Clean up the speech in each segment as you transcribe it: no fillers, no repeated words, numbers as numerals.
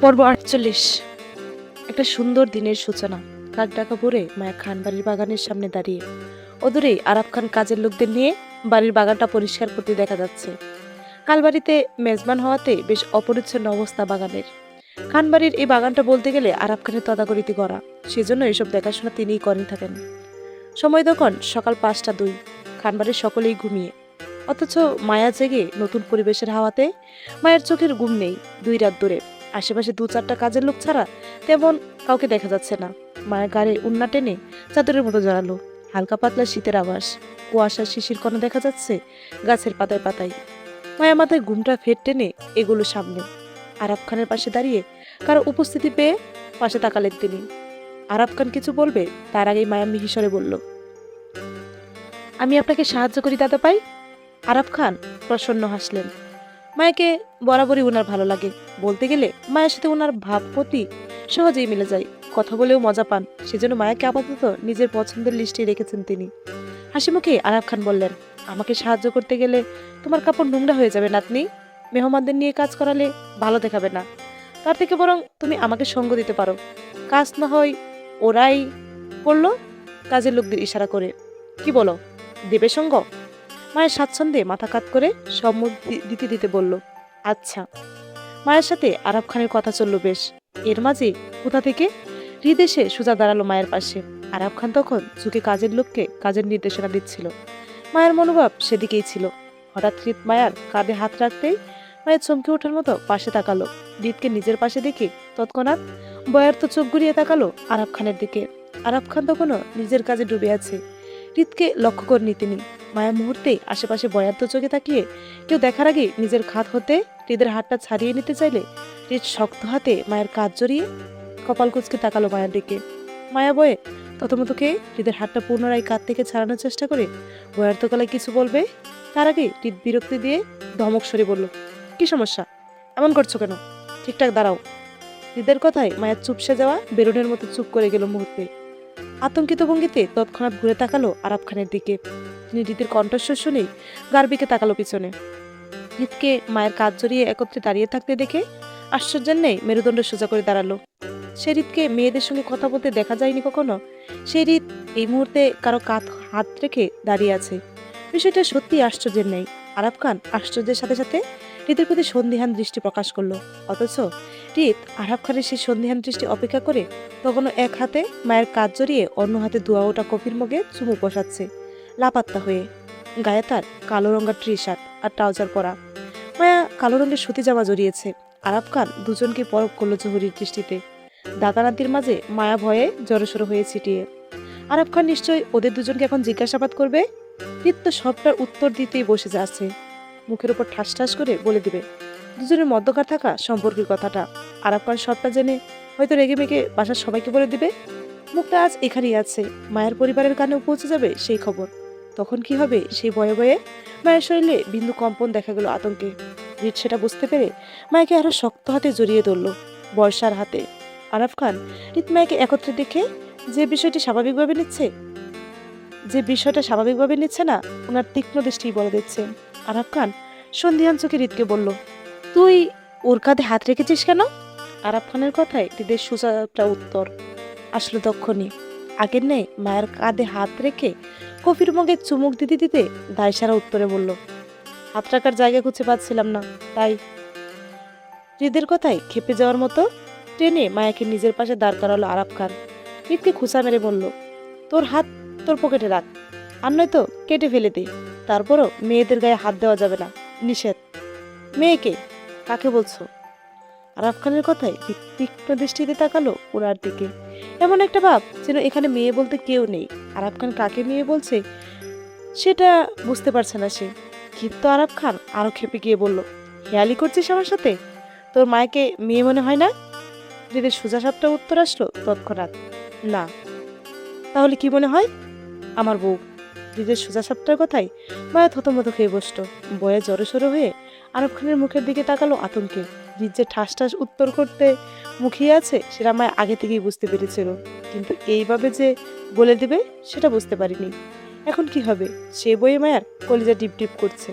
পর্ব ৪৮। একটা সুন্দর দিনের সূচনা। কাক ডাকা ভোরে মায়া খান বাড়ির বাগানের সামনে দাঁড়িয়ে। অদূরেই আরাফ খান কাজের লোকদের নিয়ে বাড়ির বাগানটা পরিষ্কার করতে দেখা যাচ্ছে। কাল বাড়িতে মেজবান হওয়াতে বেশ অপরিচ্ছন্ন অবস্থা বাগানের। খান বাড়ির এই বাগানটা বলতে গেলে আরাফ খানের তদাকরিতে করা, সেজন্য এসব দেখাশোনা তিনিই করেন থাকেন। সময় তখন সকাল ৫টা ২। খানবাড়ির সকলেই ঘুমিয়ে, অথচ মায়া জেগে নতুন পরিবেশের হাওয়াতে মায়ের চোখের ঘুম নেই ২ রাত ধরে। আশেপাশে ২-৪টা কাজের লোক ছাড়া তেমন কাউকে দেখা যাচ্ছে না। মায়ের গাড়ি উন্না টেনে চাদরের মতো জড়ালো। হালকা পাতলা শীতের আভাস, কুয়াশার শিশির কণা দেখা যাচ্ছে গাছের পাতায় পাতায়। মায়া মাথায় ঘুমটা ফের টেনে এগুলো সামনে। আরাফ খানের পাশে দাঁড়িয়ে কারো উপস্থিতি পেয়ে পাশে তাকালেন তিনি। আরাফ খান কিছু বলবে তার আগেই মায়া মিহিসরে বলল, আমি আপনাকে সাহায্য করি দাদা পাই। আরাফ খান প্রসন্ন হাসলেন। মায়াকে বরাবরই ওনার ভালো লাগে। বলতে গেলে মায়ের সাথে ওনার ভাবপতি সহজেই মিলে যায়। কথা বলেও মজা পান, সেজন্য মায়াকে আপাতত নিজের পছন্দের লিস্টে রেখেছেন তিনি। হাসি মুখে আরাফ খান বললেন, আমাকে সাহায্য করতে গেলে তোমার কাপড় নোংরা হয়ে যাবে নাতনি। মেহমানদের নিয়ে কাজ করালে ভালো দেখাবে না। তার থেকে বরং তুমি আমাকে সঙ্গ দিতে পারো। কাজ না হয় ওরাই করলো, কাজের লোকদের ইশারা করে। কি বলো, দেবে সঙ্গ? মায়ের স্বাচ্ছন্দ্যে মাথা কাত করে সম্মত দিতে দিতে বলল, আচ্ছা। মায়ের সাথে আরাফ খানের কথা চলল বেশ। এর মাঝে কোথা থেকে হৃদ এসে সোজা দাঁড়ালো মায়ের পাশে। আরাফ খান তখন ঝুঁকে কাজের লোককে কাজের নির্দেশনা দিচ্ছিল। মায়ের মনোভাব সেদিকেই ছিল। হঠাৎ হৃদ মায়ার কাঁধে হাত রাখতেই মায়ের চমকে ওঠার মতো পাশে তাকালো। হৃদকে নিজের পাশে দেখে তৎক্ষণাৎ বয়ার্ত চোখ ঘুরিয়ে তাকালো আরাফ খানের দিকে। আরাফ খান তখনও নিজের কাজে ডুবে আছে। হৃদকে লক্ষ্য করেনি তিনি। মায়া মুহূর্তে আশেপাশে বয়ার্ত চোখে তাকিয়ে কেউ দেখার আগে নিজের খাত হতে হৃদের হাতটা ছাড়িয়ে নিতে চাইলে হৃদ শক্ত হাতে মায়ের কাজ জড়িয়ে কপাল কুঁচকে তাকালো মায়ের দিকে। মায়া বয়ে ততমতকে হৃদের হাতটা পুনরায় কাত থেকে ছাড়ানোর চেষ্টা করে বয়ার্ত গলায় কিছু বলবে, তার আগে হৃদ বিরক্তি দিয়ে ধমক সরে বলল, কি সমস্যা? এমন করছো কেন? ঠিকঠাক দাঁড়াও। হৃদের কথায় মায়ের চুপসে যাওয়া বেলুনের মতো চুপ করে গেল মুহূর্তে। আতঙ্কিত ভঙ্গিতে তৎক্ষণাৎ ঘুরে তাকালো আরাফ খানের দিকে। তিনি হৃদের কণ্ঠস্বর শুনেই গার্বিকে তাকালো পিছনে। হৃদকে মায়ের কাজ জড়িয়ে একত্রে দাঁড়িয়ে থাকতে দেখে আশ্চর্যের নেই মেরুদণ্ড সোজা করে দাঁড়ালো। সে হৃদকে মেয়েদের সঙ্গে কথা বলতে দেখা যায়নি কখনো। সেই হৃদ এই মুহূর্তে কারো কাঁধ হাত রেখে দাঁড়িয়ে আছে। বিষয়টা সত্যি আশ্চর্যের নেই। আরাফ খান আশ্চর্যের সাথে সাথে হৃদের প্রতি সন্দিহান দৃষ্টি প্রকাশ করলো। অথচ হৃদ আরাফ খানের সেই সন্দিহান দৃষ্টি অপেক্ষা করে তখনও এক হাতে মায়ের কাজ জড়িয়ে অন্য হাতে ধোয়া ওটা কফির মগে চুমু বসাচ্ছে লাপাত্তা হয়ে। গায়ে তার কালো রঙের টি শার্ট আর ট্রাউজার পরা। মায়া কালো রঙের সুতি জামা জড়িয়েছে। আরাফ খান দুজনকে পরখ করলো জহুরির দৃষ্টিতে। দাদানাতির মাঝে মায়া ভয়ে জড়সড় হয়ে ছিটিয়ে। আরাফ খান নিশ্চয়ই ওদের দুজনকে এখন জিজ্ঞাসাবাদ করবে। হৃদ তো সবটার উত্তর দিতেই বসে যাচ্ছে। মুখের উপর ঠাস ঠাস করে বলে দিবে দুজনের মধ্যকার থাকা সম্পর্কের কথাটা। আরাফ খান সবটা জেনে হয়তো রেগে মেগে বাসার সবাইকে বলে দিবে। মুখটা আজ এখানেই আছে, মায়ের পরিবারের কানেও পৌঁছে যাবে সেই খবর। তখন কি হবে সেই ভয়ে ভয়ে? মায়ের শরীরে বিন্দু কম্পন দেখা গেল আতঙ্কে। হৃদ সেটা বুঝতে পেরে মায়াকে আরো শক্ত হাতে জড়িয়ে ধরল, বর্ষার হাতে। আরাফ খান হৃদ মায়াকে একত্রে দেখে যে বিষয়টা স্বাভাবিকভাবে নিচ্ছে না, ওনার তীক্ষ্ণ দৃষ্টি বলে দিচ্ছে। আরাফ খান সন্ধিহান চোখে হৃদকে বলল, তুই ওর কাঁধে হাত রেখেছিস কেন? আরাফ খানের কথায় হৃদের সোজা উত্তর আসলো তক্ষণি। আগের নেই মায়ের কাঁধে হাত রেখে কফির মগে চুমুক দিতে দিতে দায়সারা উত্তরে বলল, হাত রাখার জায়গা খুঁজে পাচ্ছিলাম না, তাই। হৃদের কথায় খেপে যাওয়ার মতো টেনে মায়াকে নিজের পাশে দাঁড় করালো আরাফ খান। হৃদকে খুঁচা মেরে বলল, তোর হাত তোর পকেটে রাখ, আর নয়তো কেটে ফেলে দে। তারপরও মেয়েদের গায়ে হাত দেওয়া যাবে না, নিষেধ। মেয়েকে? কাকে বলছো? আরাফ খানের কথায় তীক্ষ্ণ দৃষ্টিতে তাকালো ওনার দিকে। এমন একটা ভাব যেন এখানে মেয়ে বলতে কেউ নেই। আরাফ খান কাকে মেয়ে বলছে সেটা বুঝতে পারছে না সে। কিন্তু আরাফ খান আরো খেপে গিয়ে বলল, হেয়ালি করছিস আমার সাথে? তোর মায়েকে মেয়ে মনে হয় না? হৃদের সোজা সাপটা উত্তর আসলো তৎক্ষণাৎ, না। তাহলে কি মনে হয়? আমার বউ। হৃদের সোজা সাপটার কথাই মায়া থতমত খেয়ে বসলো। বয়ে জড়সড় হয়ে আরাফ খানের মুখের দিকে তাকালো আতঙ্কে। হৃদ যে ঠাস ঠাস উত্তর করতে মুখিয়ে আছে সেটা মায়া আগে থেকেই বুঝতে পেরেছিল, কিন্তু এইভাবে যে বলে দেবে সেটা বুঝতে পারিনি। এখন কি হবে সে বয়ে মায়ার কলিজা টিপ টিপ করছে।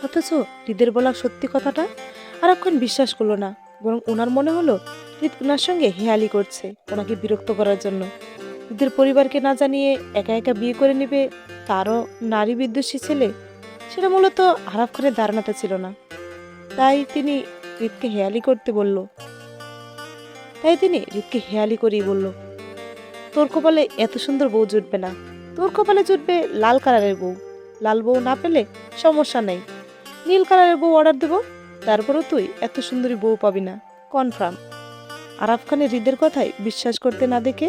অথচ হৃদের বলা সত্যি কথাটা আরাফ খান বিশ্বাস করলো না। বরং ওনার মনে হলো হৃদ ওনার সঙ্গে হেয়ালি করছে, ওনাকে বিরক্ত করার জন্য। হৃদের পরিবারকে না জানিয়ে একা একা বিয়ে করে নেবে তারও নারী বিদ্বেষী ছেলে, সেটা মূলত আরাফ খানের ধারণাতে ছিল না। তাই তিনি হৃদকে হেয়ালি করতে বলল তাই তিনি হৃদকে হেয়ালি করেই বলল, তোর কপালে এত সুন্দর বউ জুটবে না, তোর কপালে জুটবে লাল কালারের বউ। লাল বউ না পেলে সমস্যা নেই, নীল কালারের বউ অর্ডার দেব, তারপরও তুই এত সুন্দরী বউ পাবি না, কনফার্ম। আরাফ খানের হৃদের কথায় বিশ্বাস করতে না দেখে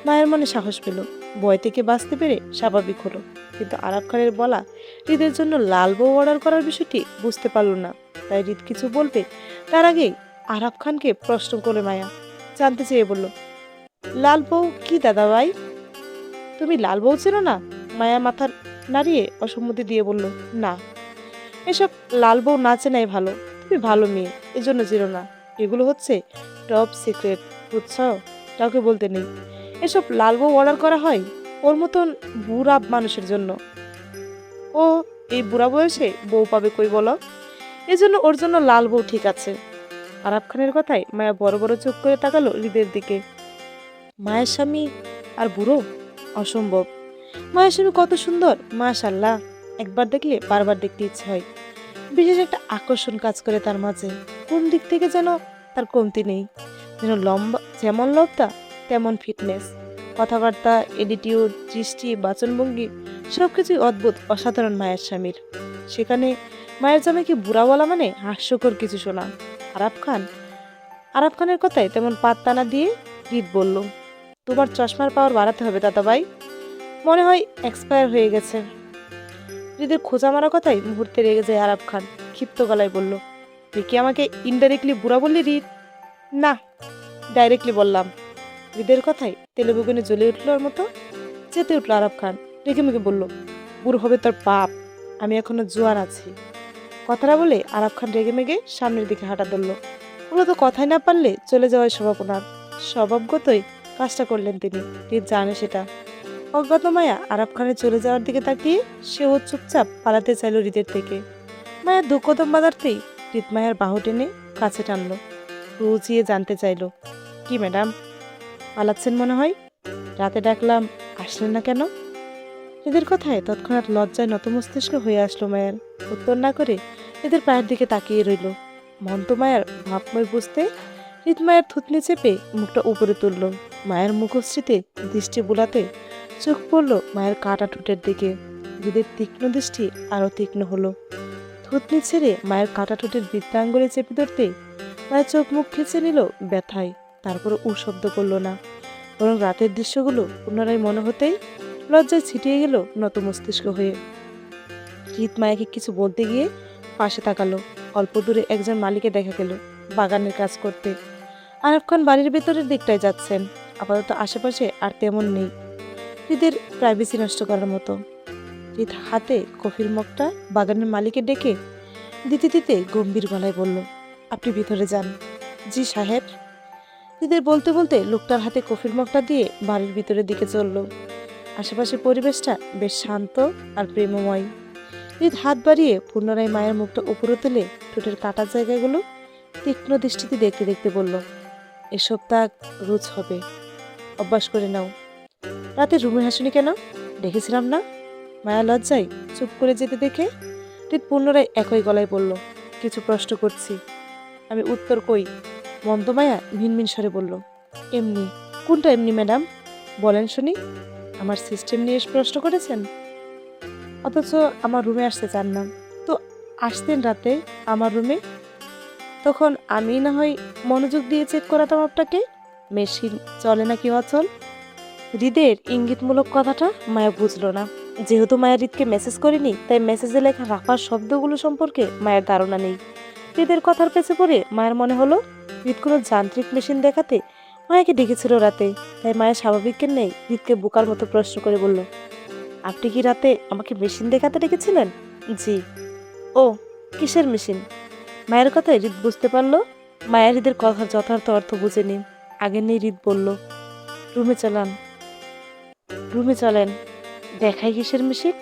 মায়ের মনে সাহস পেল, ভয় থেকে বাঁচতে পেরে স্বাভাবিক হলো। কিন্তু আরাফ খানের বলা হৃদের জন্য লাল বউ অর্ডার করার বিষয়টি বুঝতে পারল না। তাই হৃদ কিছু বলবে তার আগেই আরাফ খানকে প্রশ্ন করে মায়া জানতে চেয়ে বলল, লাল বউ কি দাদা ভাই? তুমি লাল বউ ছিল না? মায়া মাথার নাড়িয়ে অসম্মতি দিয়ে বলল, না, এসব লাল বউ না চেনাই ভালো, তুমি ভালো মেয়ে, এজন্য ছিল না। এগুলো হচ্ছে টপ সিক্রেট, বুঝছ? কাউকে বলতে নেই। এসব লাল বউ অর্ডার করা হয় ওর মতন বুড়া মানুষের জন্য। ও এই বুড়া বয়সে বউ পাবে কই বলো? এজন্য ওর জন্য লাল বউ ঠিক আছে। আরাফ খানের কথায় মায়া বড় বড় চোখ করে তাকালো হৃদের দিকে। মায়ের স্বামী আর বুড়ো? অসম্ভব। মায়ের স্বামী কত সুন্দর, মাশাআল্লাহ, একবার দেখলে বারবার দেখতে ইচ্ছে হয়। বিশেষ একটা আকর্ষণ কাজ করে তার মাঝে, কোন দিক থেকে যেন তার কমতি নেই। যেন লম্বা যেমন লম্বা তেমন ফিটনেস, কথাবার্তা, এডিটিউড, দৃষ্টি, বাচনভঙ্গি সবকিছুই অদ্ভুত, অসাধারণ মায়ের স্বামীর। সেখানে মায়ের জামাইকে বুড়া বলা মানে হাস্যকর কিছু শোনা। আরাফ খান আরাফ খানের কথায় তেমন পাত্তা না দিয়ে হৃদ বলল, তোমার চশমার পাওয়ার বাড়াতে হবে দাদা ভাই, মনে হয় এক্সপায়ার হয়ে গেছে। হৃদের খোঁজা মারা কথায় মুহূর্তে রেগে যায় আরাফ খান, ক্ষিপ্ত গলায় বলল, তুই কি আমাকে ইনডাইরেক্টলি বুড়া বললি হৃদ? না, ডাইরেক্টলি বললাম। হৃদের কথায় তেলে বেগুনে জ্বলে উঠলোর মতো চেতে উঠল আরাফ খান, রেগে মেগে বলল, বুড়ো হবে তোর বাপ, আমি এখনো জোয়ান আছি। কথাটা বলে আরাফ খান রেগে মেগে সামনের দিকে হাঁটা ধরল। ওগুলো তো কথাই না পারলে চলে যাওয়ার স্বভাব ওনার, স্বভাবগতই কাজটা করলেন তিনি, হৃদ জানে সেটা। অজ্ঞাত মায়া আরাফ খানের চলে যাওয়ার দিকে তাকিয়ে সেও চুপচাপ পালাতে চাইল হৃদের থেকে। মায়া দু কদম বাঁধাতেই হৃদ মায়ার বাহু টেনে কাছে টানলো, রুচিয়ে জানতে চাইলো, কি ম্যাডাম, পালাচ্ছেন মনে হয়? রাতে ডাকলাম, আসলেন না কেন? এদের কথায় তৎক্ষণাৎ লজ্জায় নতমস্তিষ্ক হয়ে আসলো মায়ের। উত্তর না করে এদের পায়ের দিকে তাকিয়ে রইল। মন্ত মায়ের ভাবময় বুঝতে হৃদ মায়ের থুতনি চেপে মুখটা উপরে তুলল। মায়ের মুখশ্রীতে দৃষ্টি বুলাতে চোখ পড়ল মায়ের কাটা ঠোঁটের দিকে। হৃদের তীক্ষ্ণ দৃষ্টি আরো তীক্ষ্ণ হলো। থুতনি ছেড়ে মায়ের কাটা ঠোঁটের বৃত্তাঙ্গুলে চেপে ধরতে মায়ের চোখ মুখ খেঁচে নিল ব্যথায়। তারপর শব্দ করলো না, বরং রাতের দৃশ্যগুলো পুনরায় মনে হতেই লজ্জায় ছিটিয়ে গেল নত মস্তিষ্ক হয়ে। হৃদ মায়াকে কিছু বলতে গিয়ে পাশে তাকালো। অল্প দূরে একজন মালিকে দেখা গেল বাগানের কাজ করতে। আরাফ খান বাড়ির ভেতরের দিকটায় যাচ্ছেন। আপাতত আশেপাশে আর তেমন নেই হৃদের প্রাইভেসি নষ্ট করার মতো। হৃদ হাতে কফির মগটা বাগানের মালিকে ডেকে দিতে দিতে গম্ভীর গলায় বলল, আপনি ভিতরে যান। জি সাহেব। হৃদের বলতে বলতে লোকটার হাতে কফির মগটা দিয়ে বাড়ির ভিতরের দিকে চলল। আশেপাশের পরিবেশটা বেশ শান্ত আর প্রেমময়। হৃদ হাত বাড়িয়ে পুনরায় মায়ের মুখটা উপরে তুলে ঠোঁটের কাটা জায়গাগুলো তীক্ষ্ণ দৃষ্টিতে দেখতে দেখতে বলল, এসব তাক রোজ হবে, অভ্যাস করে নাও। রাতে রুমে হাসুনি কেন? দেখেছিলাম না। মায়া লজ্জায় চুপ করে যেতে দেখে হৃদ পুনরায় একই গলায় বলল, কিছু প্রশ্ন করছি, আমি উত্তর কই। মন্দমায়া ভিনভিন স্বরে বলল, এমনি। কোনটা এমনি ম্যাডাম? বলেন শুনি। আমার সিস্টেম নিয়ে প্রশ্ন করেছেন, অথচ আমার রুমে আসতে চান না। তো আসতেন রাতে আমার রুমে, তখন আমি না হয় মনোযোগ দিয়ে চেক করাতাম আপনাকে, মেশিন চলে নাকি অচল। হৃদের ইঙ্গিতমূলক কথাটা মায়া বুঝলো না। যেহেতু মায়া হৃদকে মেসেজ করেনি, তাই মেসেজে লেখা রাফার শব্দগুলো সম্পর্কে মায়ের ধারণা নেই। হৃদের কথার পেছে পড়ে মায়ের মনে হলো হৃদ কোনো যান্ত্রিক মেশিন দেখাতে মায়াকে ডেকেছিল রাতে। তাই মায়ের স্বাভাবিক নেই হৃদকে বোকার মতো প্রশ্ন করে বলল, আপনি কি রাতে আমাকে মেশিন দেখাতে ডেকেছিলেন? জি। ও, কিসের মেশিন? মায়ের কথায় হৃদ বুঝতে পারলো মায়া হৃদের কথার যথার্থ অর্থ বুঝেনি। আগে নেই হৃদ বলল, রুমে চলান। রুমে চলেন। দেখাই কিসের মেশিন?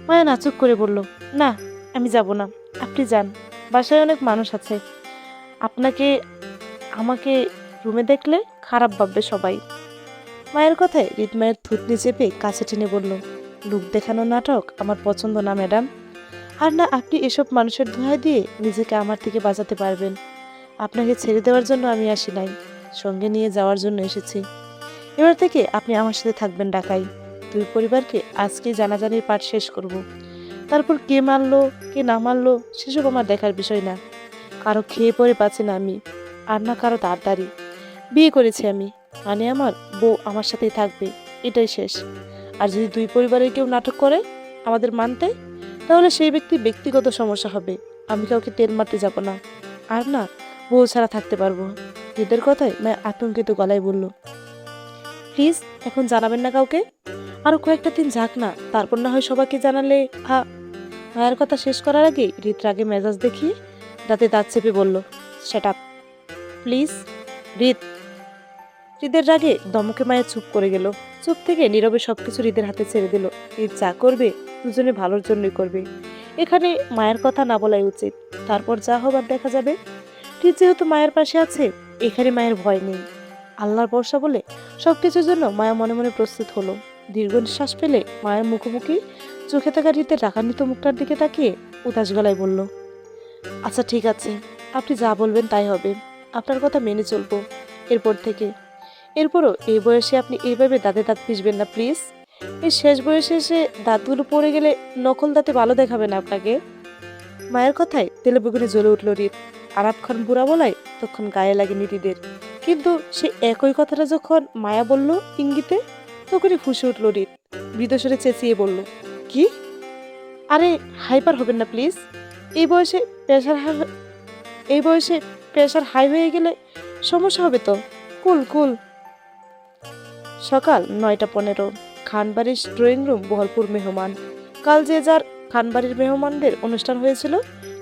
মায়া নাচুক করে বলল, না, আমি যাব না, আপনি যান, বাসায় অনেক মানুষ আছে, আপনাকে আমাকে রুমে দেখলে খারাপ ভাববে সবাই। মায়ের কথায় হৃদ মায়ের থুতনি চেপে কাছে টেনে বলল, লোক দেখানো নাটক আমার পছন্দ না ম্যাডাম। আর না আপনি এসব মানুষের দোহাই দিয়ে নিজেকে আমার থেকে বাঁচাতে পারবেন। আপনাকে ছেড়ে দেওয়ার জন্য আমি আসি নাই, সঙ্গে নিয়ে যাওয়ার জন্য এসেছি। এবার থেকে আপনি আমার সাথে থাকবেন ঢাকায়। দুই পরিবারকে আজকে জানাজানির পাঠ শেষ করব। তারপর কে মারলো কে না মারলো সেসব আমার দেখার বিষয় না। কারো খেয়ে পড়ে পাচ্ছি না আমি, আর না কারো তাড়াতাড়ি। বিয়ে করেছি আমি, মানে আমার বউ আমার সাথেই থাকবে, এটাই শেষ। আর যদি দুই পরিবারের কেউ নাটক করে আমাদের মানতে, তাহলে সেই ব্যক্তিগত সমস্যা হবে। আমি কাউকে তেল মারতে যাব না, আর না বউ ছাড়া থাকতে পারবো। এদের কথায় মায়া আতঙ্কিত গলায় বলল, প্লিজ এখন জানাবেন না কাউকে, আরো কয়েকটা দিন যাক না, তারপর না হয় সবাইকে জানালে। মায়ের কথা শেষ করার আগে হৃদ রাগে মেজাজ দেখিয়ে দাঁতে দাঁত চেপে বলল, সেট আপ প্লিজ। হৃদ হৃদের রাগে দমকে মায়া চুপ করে গেল। চুপ থেকে নীরবে সবকিছু হৃদের হাতে ছেড়ে দিল। হৃদ যা করবে দুজনে ভালোর জন্যই করবে। এখানে মায়ের কথা না বলাই উচিত, তারপর যা হবার দেখা যাবে। হৃদ যেহেতু মায়ের পাশে আছে, এখানে মায়ের ভয় নেই। আল্লাহর ভরসা বলে সবকিছুর জন্য মায়া মনে মনে প্রস্তুত হলো। দীর্ঘ নিঃশ্বাস ফেলে মায়ের মুখোমুখি চোখে থাকা হৃদের রাগান্বিত মুখটার দিকে তাকিয়ে উদাস গলায় বলল, আচ্ছা ঠিক আছে, আপনি যা বলবেন তাই হবে। আপনার কথা মেনে চলবো এরপর থেকে। এরপরও এই বয়সে আপনি এইভাবে দাঁতে দাঁত পিষবেন না প্লিজ। এই শেষ বয়সে এসে দাঁতগুলো পড়ে গেলে নকল দাঁতে ভালো দেখাবে না আপনাকে। মায়ের কথায় তেলে বেগুনে জ্বলে উঠল হৃদ। আরাফ খান বুড়া বলায় তখন গায়ে লাগেনি হৃদের, কিন্তু সে একই কথাটা যখন মায়া বলল ইঙ্গিতে, তখনই ফুঁসে উঠল হৃদ। মৃদস্বরে চেঁচিয়ে বলল, কি? আরে হাইপার হবেন না প্লিজ। এই বয়সে প্রেশার হাই এই বয়সে প্রেশার হাই হয়ে গেলে সমস্যা হবে তো। কুল কুল। সকাল 9:15। খানবাড়ির ড্রয়িং রুম ভরপুর মেহমান। কাল যে যার খানবাড়ির মেহমানদের অনুষ্ঠান হয়েছিল,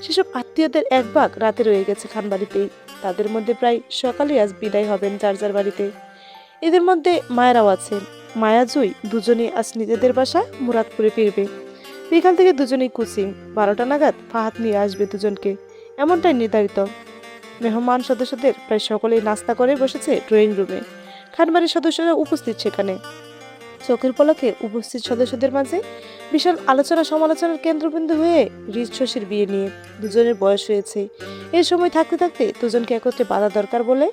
সেসব আত্মীয়দের এক ভাগ রাতে রয়ে গেছে খানবাড়িতেই। তাদের মধ্যে প্রায় সকালে আজ বিদায় হবেন যার যার বাড়িতে। এদের মধ্যে মায়েরাও আছে। মায়া জুই দুজনেই আজ নিজেদের বাসা মুরাদপুরে ফিরবে। বিকাল থেকে দুজনেই কোচিং। 12টা নাগাদ ফাহাদ নিয়ে আসবে দুজনকে, এমনটাই নির্ধারিত। মেহমান সদস্যদের প্রায় সকলেই নাস্তা করে বসেছে ড্রয়িং রুমে। খানবাড়ির সদস্যরা উপস্থিত সেখানে। চোখের পলকে উপস্থিত সদস্যদের মাঝে বিশাল আলোচনা সমালোচনার কেন্দ্রবিন্দু হয়ে রিজ শশীর বিয়ে নিয়ে। দুজনের বয়স হয়েছে, এই সময় থাকতে থাকতে দুজনকে একত্রে বাঁধা দরকার বলে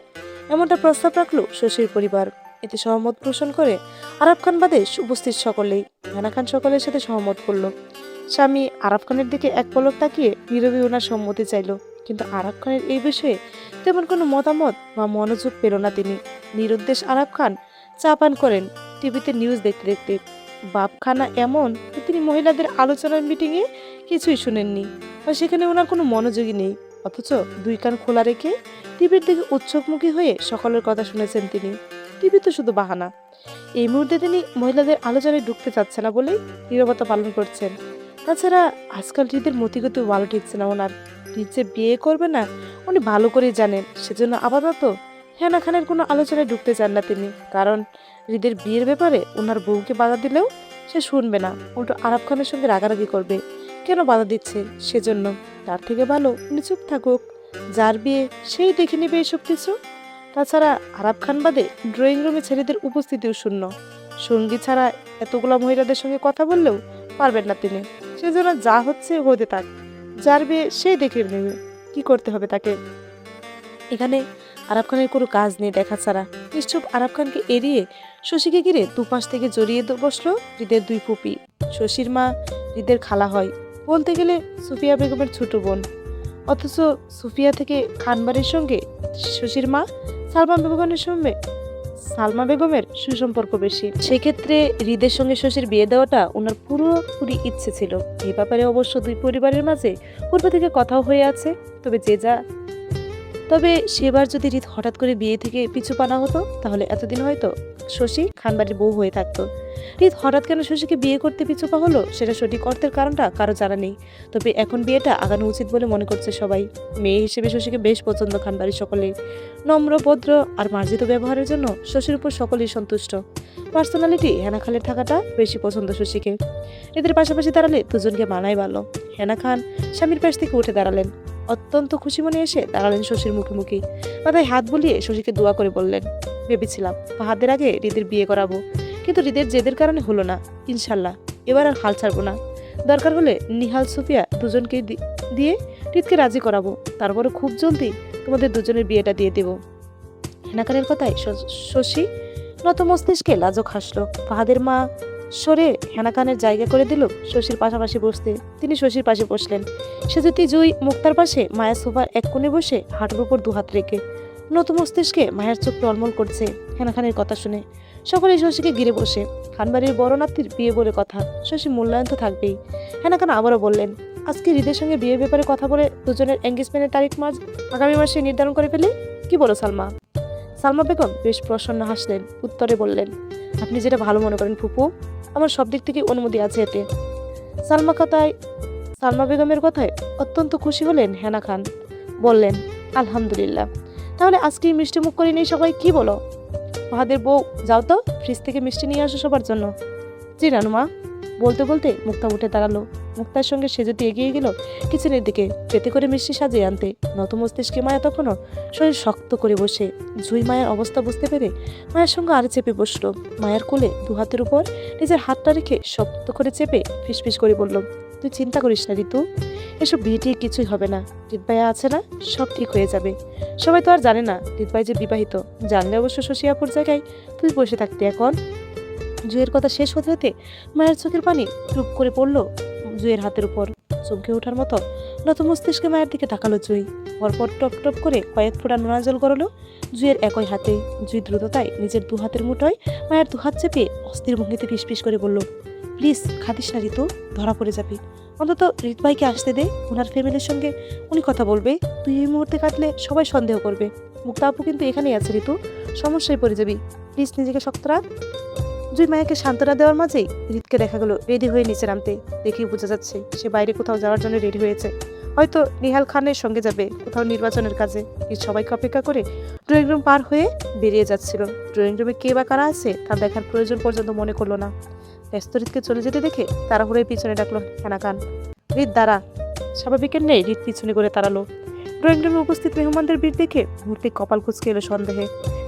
এমনটা প্রস্তাব রাখলো শশীর পরিবার। এতে সহমত পোষণ করে আরাফ খান বাদে উপস্থিত সকলেই। হেনা খান সকলের সাথে সহমত করলো। স্বামী আরাফ খানের দিকে এক পলক তাকিয়ে নীরবে ওনার সম্মতি চাইল, কিন্তু আরাফ খানের এই বিষয়ে তেমন কোনো মতামত বা মনোযোগ পেল না তিনি। নিরুদ্দেশ আরাফ খান চা পান করেন টিভিতে নিউজ দেখতে দেখতে। বাপখানা এমন যে তিনি মহিলাদের আলোচনার মিটিংয়ে কিছুই শুনেননি, বা সেখানে ওনার কোনো মনোযোগই নেই, অথচ দুই কান খোলা রেখে টিভির দিকে উৎসবমুখী হয়ে সকলের কথা শুনেছেন তিনি। টিভি তো শুধু বাহানা। এই মুহূর্তে তিনি মহিলাদের আলোচনায় ঢুকতে চাচ্ছে না বলেই নীরবতা পালন করছেন। তাছাড়া আজকাল হৃদের মতিগতি ভালো ঠিকছে না ওনার। হৃদ যে বিয়ে করবে না উনি ভালো করেই জানেন, সেজন্য আপাতত হেনা খানের কোনো আলোচনায় ঢুকতে চান না তিনি। কারণ হৃদের বিয়ের ব্যাপারে ওনার বউকে বাধা দিলেও সে শুনবে না, উল্টো আরাফ খানের সঙ্গে রাগারাগি করবে, কেন বাধা দিচ্ছে সেজন্য। তার থেকে ভালো উনি চুপ থাকুক, যার বিয়ে সেই দেখে নেবে এসব কিছু। তাছাড়া আরাফ খান বাদে ড্রয়িং রুমে ছেলেদের উপস্থিতিও শূন্য। সঙ্গী ছাড়া এতগুলা মহিলাদের সঙ্গে কথা বললেও পারবেন না তিনি, সেজন্য যা হচ্ছে হতে থাক, যার বিয়ে সেই দেখে নেবে কি করতে হবে তাকে। এখানে আরাফ খানের কোনো কাজ নেই দেখা ছাড়া। নিশ্চুপ আরাফ খানকে এড়িয়ে শশীকে ঘিরে দুপাশ থেকে জড়িয়ে বসলো হৃদের দুই ফুপি। শশীর মা হৃদের খালা হয়, বলতে গেলে সুফিয়া বেগমের ছোট বোন, অথচ সুফিয়া থেকে খানবাড়ির সঙ্গে শশীর মা সালমা বেগমের সুসম্পর্ক বেশি। সেক্ষেত্রে হৃদের সঙ্গে শশীর বিয়ে দেওয়াটা ওনার পুরোপুরি ইচ্ছে ছিল। এই ব্যাপারে অবশ্য দুই পরিবারের মাঝে পূর্ব থেকে কথাও হয়ে আছে। তবে সেবার যদি হৃদ হঠাৎ করে বিয়ে থেকে পিছু পানা হতো, তাহলে এতদিন হয়তো শশী খানবাড়ির বউ হয়ে থাকতো। হৃদ হঠাৎ কেন শশীকে বিয়ে করতে পিছু পা হলো, সেটা সঠিক অর্থের কারণটা কারো জানা নেই। তবে এখন বিয়েটা আগানো উচিত বলে মনে করছে সবাই। মেয়ে হিসেবে শশীকে বেশ পছন্দ খানবাড়ির সকলেই। নম্র, ভদ্র আর মার্জিত ব্যবহারের জন্য শশীর উপর সকলেই সন্তুষ্ট। পার্সোনালিটি হেনা খানের থাকাটা বেশি পছন্দ শশীকে। এদের পাশাপাশি দাঁড়ালে দুজনকে মানায় ভালো। হেনা খান স্বামীর পাশ থেকে উঠে দাঁড়ালেন। অত্যন্ত খুশি মনে এসে দাঁড়ালেন শশীর মুখোমুখি। মাথায় হাত বুলিয়ে শশীকে দোয়া করে বললেন, ভেবেছিলাম ফাহাদের আগে হৃদের বিয়ে করাবো, কিন্তু হৃদের জেদের কারণে হলো না। ইনশাল্লাহ এবার আর হাল ছাড়বো না। দরকার হলে নিহাল সুফিয়া দুজনকে দিয়ে হৃদকে রাজি করাবো। তারপরে খুব জলদি তোমাদের দুজনের বিয়েটা দিয়ে দেব। হেনাকানের কথায় শশী নত মস্তিষ্কে লাজক হাসলো। ফাহাদের মা সরে হেনাকানের জায়গা করে দিল শশীর পাশাপাশি বসতে। তিনি শশীর পাশে বসলেন। সেজুতি জুই মুক্তার পাশে মায়া সোফার এক কোণে বসে হাঁটুর উপর দুহাত রেখে। নত মস্তিষ্কে মায়ের চোখ টলমল করছে হেনাখানের কথা শুনে। সকলে শশীকে ঘিরে বসে। খানবাড়ির বড় নাতির বিয়ে বলে কথা, শশী মূল্যায়ন তো থাকবেই। হেনাখান আবারও বললেন, আজকে হৃদের সঙ্গে বিয়ের ব্যাপারে কথা বলে দুজনের এঙ্গেজমেন্টের তারিখ আগামী মাসে নির্ধারণ করে ফেলি। কি বলো সালমা? সালমা বেগম বেশ প্রসন্ন হাসলেন। উত্তরে বললেন, আপনি যেটা ভালো মনে করেন ফুপু, আমার সব দিক থেকে অনুমতি আছে এতে। সালমা বেগমের কথায় অত্যন্ত খুশি হলেন হেনা খান। বললেন, আলহামদুলিল্লাহ, তাহলে আজকেই মিষ্টি মুখ করে নেই সবাই, কি বলো? ফাহাদের বউ, যাও তো ফ্রিজ থেকে মিষ্টি নিয়ে আসো সবার জন্য। জি রানুমা। বলতে বলতে মুক্তা উঠে দাঁড়ালো। মুক্তার সঙ্গে সে যদি এগিয়ে গেল কিচেনের দিকে ট্রেতে করে মিষ্টি সাজিয়ে আনতে। নত মস্তিষ্কে মায়া তখনও শরীর শক্ত করে বসে। জুই মায়ের অবস্থা বুঝতে পেরে মায়ের সঙ্গে আরে চেপে বসলো। মায়ের কোলে দু হাতের উপর নিজের হাতটা রেখে শক্ত করে চেপে ফিসফিস করে বলল, তুই চিন্তা করিস না ঋতু, এসব বিয়ে টিয়ে কিছুই হবে না। হৃদভাইয়া আছে না, সব ঠিক হয়ে যাবে। সবাই তো আর জানে না হৃদভাই যে বিবাহিত। জানলে অবশ্য শশিয়াপুর জায়গায় তুই বসে থাকতে এখন। জুয়ের কথা শেষ হতে হতে মায়ের চোখের পানি টুপ করে পড়লো জুয়ের হাতের উপর। চমকে ওঠার মতো নত মস্তিষ্কে মায়ের দিকে তাকালো জুই। পরপর টপ টপ করে কয়েক ফোঁটা নোনা জল গড়ালো জুয়ের একই হাতে। জুই দ্রুততায় নিজের দু হাতের মুঠোয় মায়ের দু হাত চেপে অস্থির ভঙ্গিতে ফিসফিস করে বলল, প্লিজ খাদিস না ঋতু, ধরা পড়ে যাবি। অন্তত হৃদভাইকে আসতে দে, ওনার ফ্যামিলির সঙ্গে উনি কথা বলবে। তুই এই মুহূর্তে কাটলে সবাই সন্দেহ করবে। মুক্তা আপু কিন্তু এখানেই আছে ঋতু, সমস্যায় পড়ে যাবি। প্লিজ নিজেকে শক্ত রাখ। জুই মায়াকে সান্ত্বনা দেওয়ার মাঝেই হৃদকে দেখা গেল রেডি হয়ে নিচে নামতে। দেখেই বোঝা যাচ্ছে সে বাইরে কোথাও যাওয়ার জন্য রেডি হয়েছে। হয়তো নিহাল খানের সঙ্গে যাবে কোথাও নির্বাচনের কাজে। হৃদ সবাইকে অপেক্ষা করে ড্রয়িং রুম পার হয়ে বেরিয়ে যাচ্ছিল। ড্রয়িং রুমে কে বা কারা আছে তা দেখার প্রয়োজন পর্যন্ত মনে করলো না। ব্যস্ত হৃদকে চলে যেতে দেখে তাড়াহুড়োয় পিছনে ডাকলো হেনা খান। হৃদ দাঁড়া। স্বাভাবিকের নেই হৃদ পিছনে করে তাড়ালো। ড্রয়িং রুমে উপস্থিত মেহমানদের ভিড় দেখে মুহূর্তে কপাল কুঁচকে এলো সন্দেহে।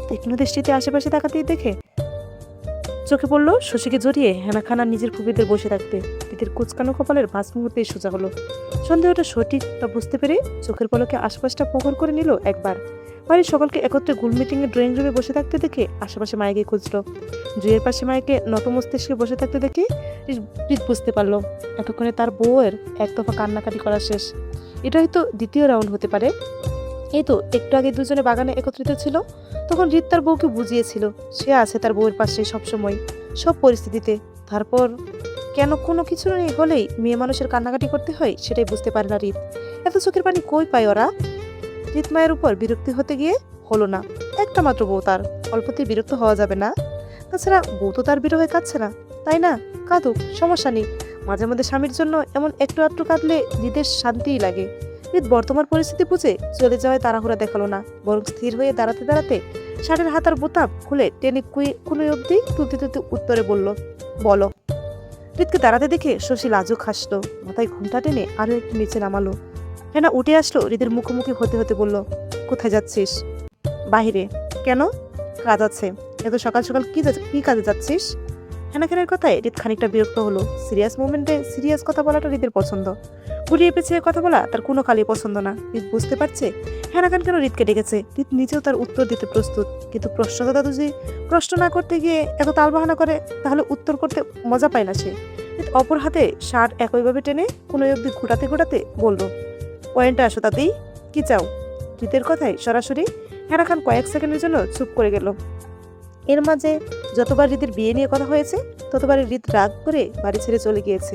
তীক্ষ্ণ দৃষ্টিতে আশেপাশে তাকাতেই দেখে চোখে পড়লো শশীকে জড়িয়ে হেনা খান আর নিজের ফুপিদের বসে থাকতে। হৃদের কুচকানো কপালের ভাঁজ মুহূর্তেই সোজা হলো। সন্দেহটা সঠিক তা বুঝতে পেরে চোখের পলকে আশপাশটা প্রখর করে নিল একবার। বাড়ির সকলকে একত্রে গোল মিটিংয়ে ড্রয়িং রুমে বসে থাকতে দেখে আশেপাশে মায়াকে খুঁজলো। জুয়ের পাশে মায়াকে নত মস্তিষ্কে বসে থাকতে দেখে হৃদ বুঝতে পারলো এতক্ষণে তার বউয়ের এক দফা কান্নাকাটি করা শেষ। এটা হয়তো দ্বিতীয় রাউন্ড হতে পারে। এই তো একটু আগে দুজনে বাগানে একত্রিত ছিল, তখন হৃদ তার বউকে বুঝিয়েছিল সে আছে তার বউয়ের পাশে সবসময়, সব পরিস্থিতিতে। তারপর কেন কোনো কিছু নেই হলেই মেয়ে মানুষের কান্নাকাটি করতে হয় সেটাই বুঝতে পারে না হৃদ। এত চোখের পানি কই পায় ওরা? হৃদ মায়ের উপর বিরক্তি হতে গিয়ে হলো না। একটা মাত্র বউ তার, অল্পতেই বিরক্ত হওয়া যাবে না। তাছাড়া বউ তো তার বিরহে কাঁদছে না, তাই না? কাঁদুক, সমস্যা নেই। মাঝে মধ্যে স্বামীর জন্য এমন একটু আধটু কাঁদলে হৃদের শান্তিই লাগে। হৃদ বর্তমান পরিস্থিতি বুঝে চলে যাওয়ায় তাড়াহুড়া দেখালো না, বরং স্থির হয়ে দাঁড়াতে দাঁড়াতে শাড়ির হাতার বোতাম খুলে টেনে কুনুই অব্দি তুলতে তুলতে উত্তরে বলল, বলো। হৃদকে দাঁড়াতে দেখে শশী লাজুক হাসলো, মাথায় ঘুমটা টেনে আরো একটু নিচে নামালো। হেনা উঠে আসলো হৃদের মুখোমুখি হতে হতে বলল, কোথায় যাচ্ছিস? বাহিরে। কেন? কাজ আছে। এত সকাল সকাল কি কাজে যাচ্ছিস? হেনা খানের কথায় হৃদ খানিকটা বিরক্ত হলো। সিরিয়াস মোমেন্টে সিরিয়াস কথা বলাটা হৃদের পছন্দ, ঘুরিয়ে পেঁচিয়ে কথা বলা তার কোনো কালই পছন্দ না। হৃদ বুঝতে পারছে হেনা খান কেন হৃদকে ডেকেছে। হৃদ নিজেও তার উত্তর দিতে প্রস্তুত, কিন্তু প্রশ্নদাতা যদি প্রশ্ন না করতে গিয়ে এত তালবাহানা করে তাহলে উত্তর করতে মজা পায় না সে। হৃদ অপর হাতে শার্ট একইভাবে টেনে কোনো অব্দি ঘোটাতে ঘোটাতে বলল, পয়েন্টে আসো তাতেই। কি চাও? হৃদের কথায় সরাসরি হেনা খান কয়েক সেকেন্ডের জন্য চুপ করে গেল। এর মাঝে যতবার হৃদের বিয়ে নিয়ে কথা হয়েছে ততবারই হৃদ রাগ করে বাড়ি ছেড়ে চলে গিয়েছে।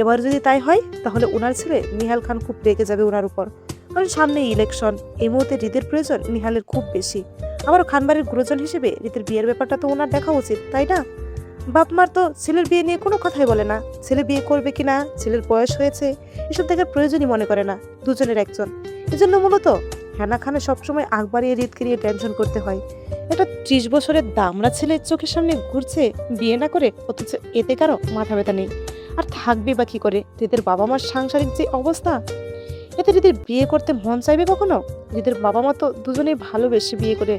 এবার যদি তাই হয় তাহলে ওনার ছেলে নিহাল খান খুব রেগে যাবে ওনার উপর, কারণ সামনে ইলেকশন। এই মুহূর্তে হৃদের প্রয়োজন নিহালের খুব বেশি। আবারও খানবাড়ির গুরুজন হিসেবে হৃদের বিয়ের ব্যাপারটা তো ওনার দেখা উচিত, তাই না? বাপ মার তো ছেলের বিয়ে নিয়ে কোনো কথাই বলে না। ছেলে বিয়ে করবে কিনা, ছেলের বয়স হয়েছে, এসব দেখার প্রয়োজনই মনে করে না দুজনের একজন। এজন্য মূলত হেনা খানে সবসময় আগ বাড়িয়ে হৃদকে নিয়ে টেনশন করতে হয়। একটা 30 বছরের দামড়া ছেলের চোখের সামনে ঘুরছে বিয়ে না করে, অথচ এতে কারো মাথা ব্যথা নেই। আর থাকবে বা কি করে? হৃদের বাবা মার সাংসারিক যে অবস্থা, এতে হৃদের বিয়ে করতে মন চাইবে কখনো? হৃদের বাবা মা তো দুজনেই ভালোবেসে বিয়ে করে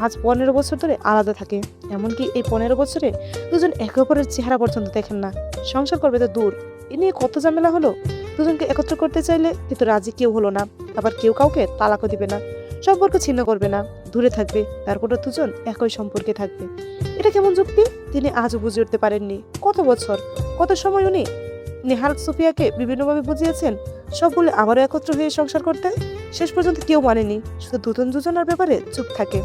আজ 15 বছর ধরে আলাদা থাকে। এমনকি এই 15 বছরে দুজন একে অপরের চেহারা পর্যন্ত দেখেন না। সংসার করবে তো দূর, এ নিয়ে কত ঝামেলা হলো। দুজনকে একত্র করতে চাইলে কিন্তু রাজি কেউ হলো না। আবার কেউ কাউকে তালাকও দিবে না, সম্পর্ক ছিন্ন করবে না, দূরে থাকবে, তারপরে দুজন একই সম্পর্কে থাকবে। এটা কেমন যুক্তি? তিনি আজও বুঝে উঠতে পারেননি। কত বছর, কত সময় উনি নেহাল সোফিয়াকে বিভিন্নভাবে বুঝিয়েছেন, সব বলে আবারও একত্র হয়ে সংসার করতে। শেষ পর্যন্ত কেউ মানেনি, শুধু দুজন দুজনের ব্যাপারে চুপ থাকে।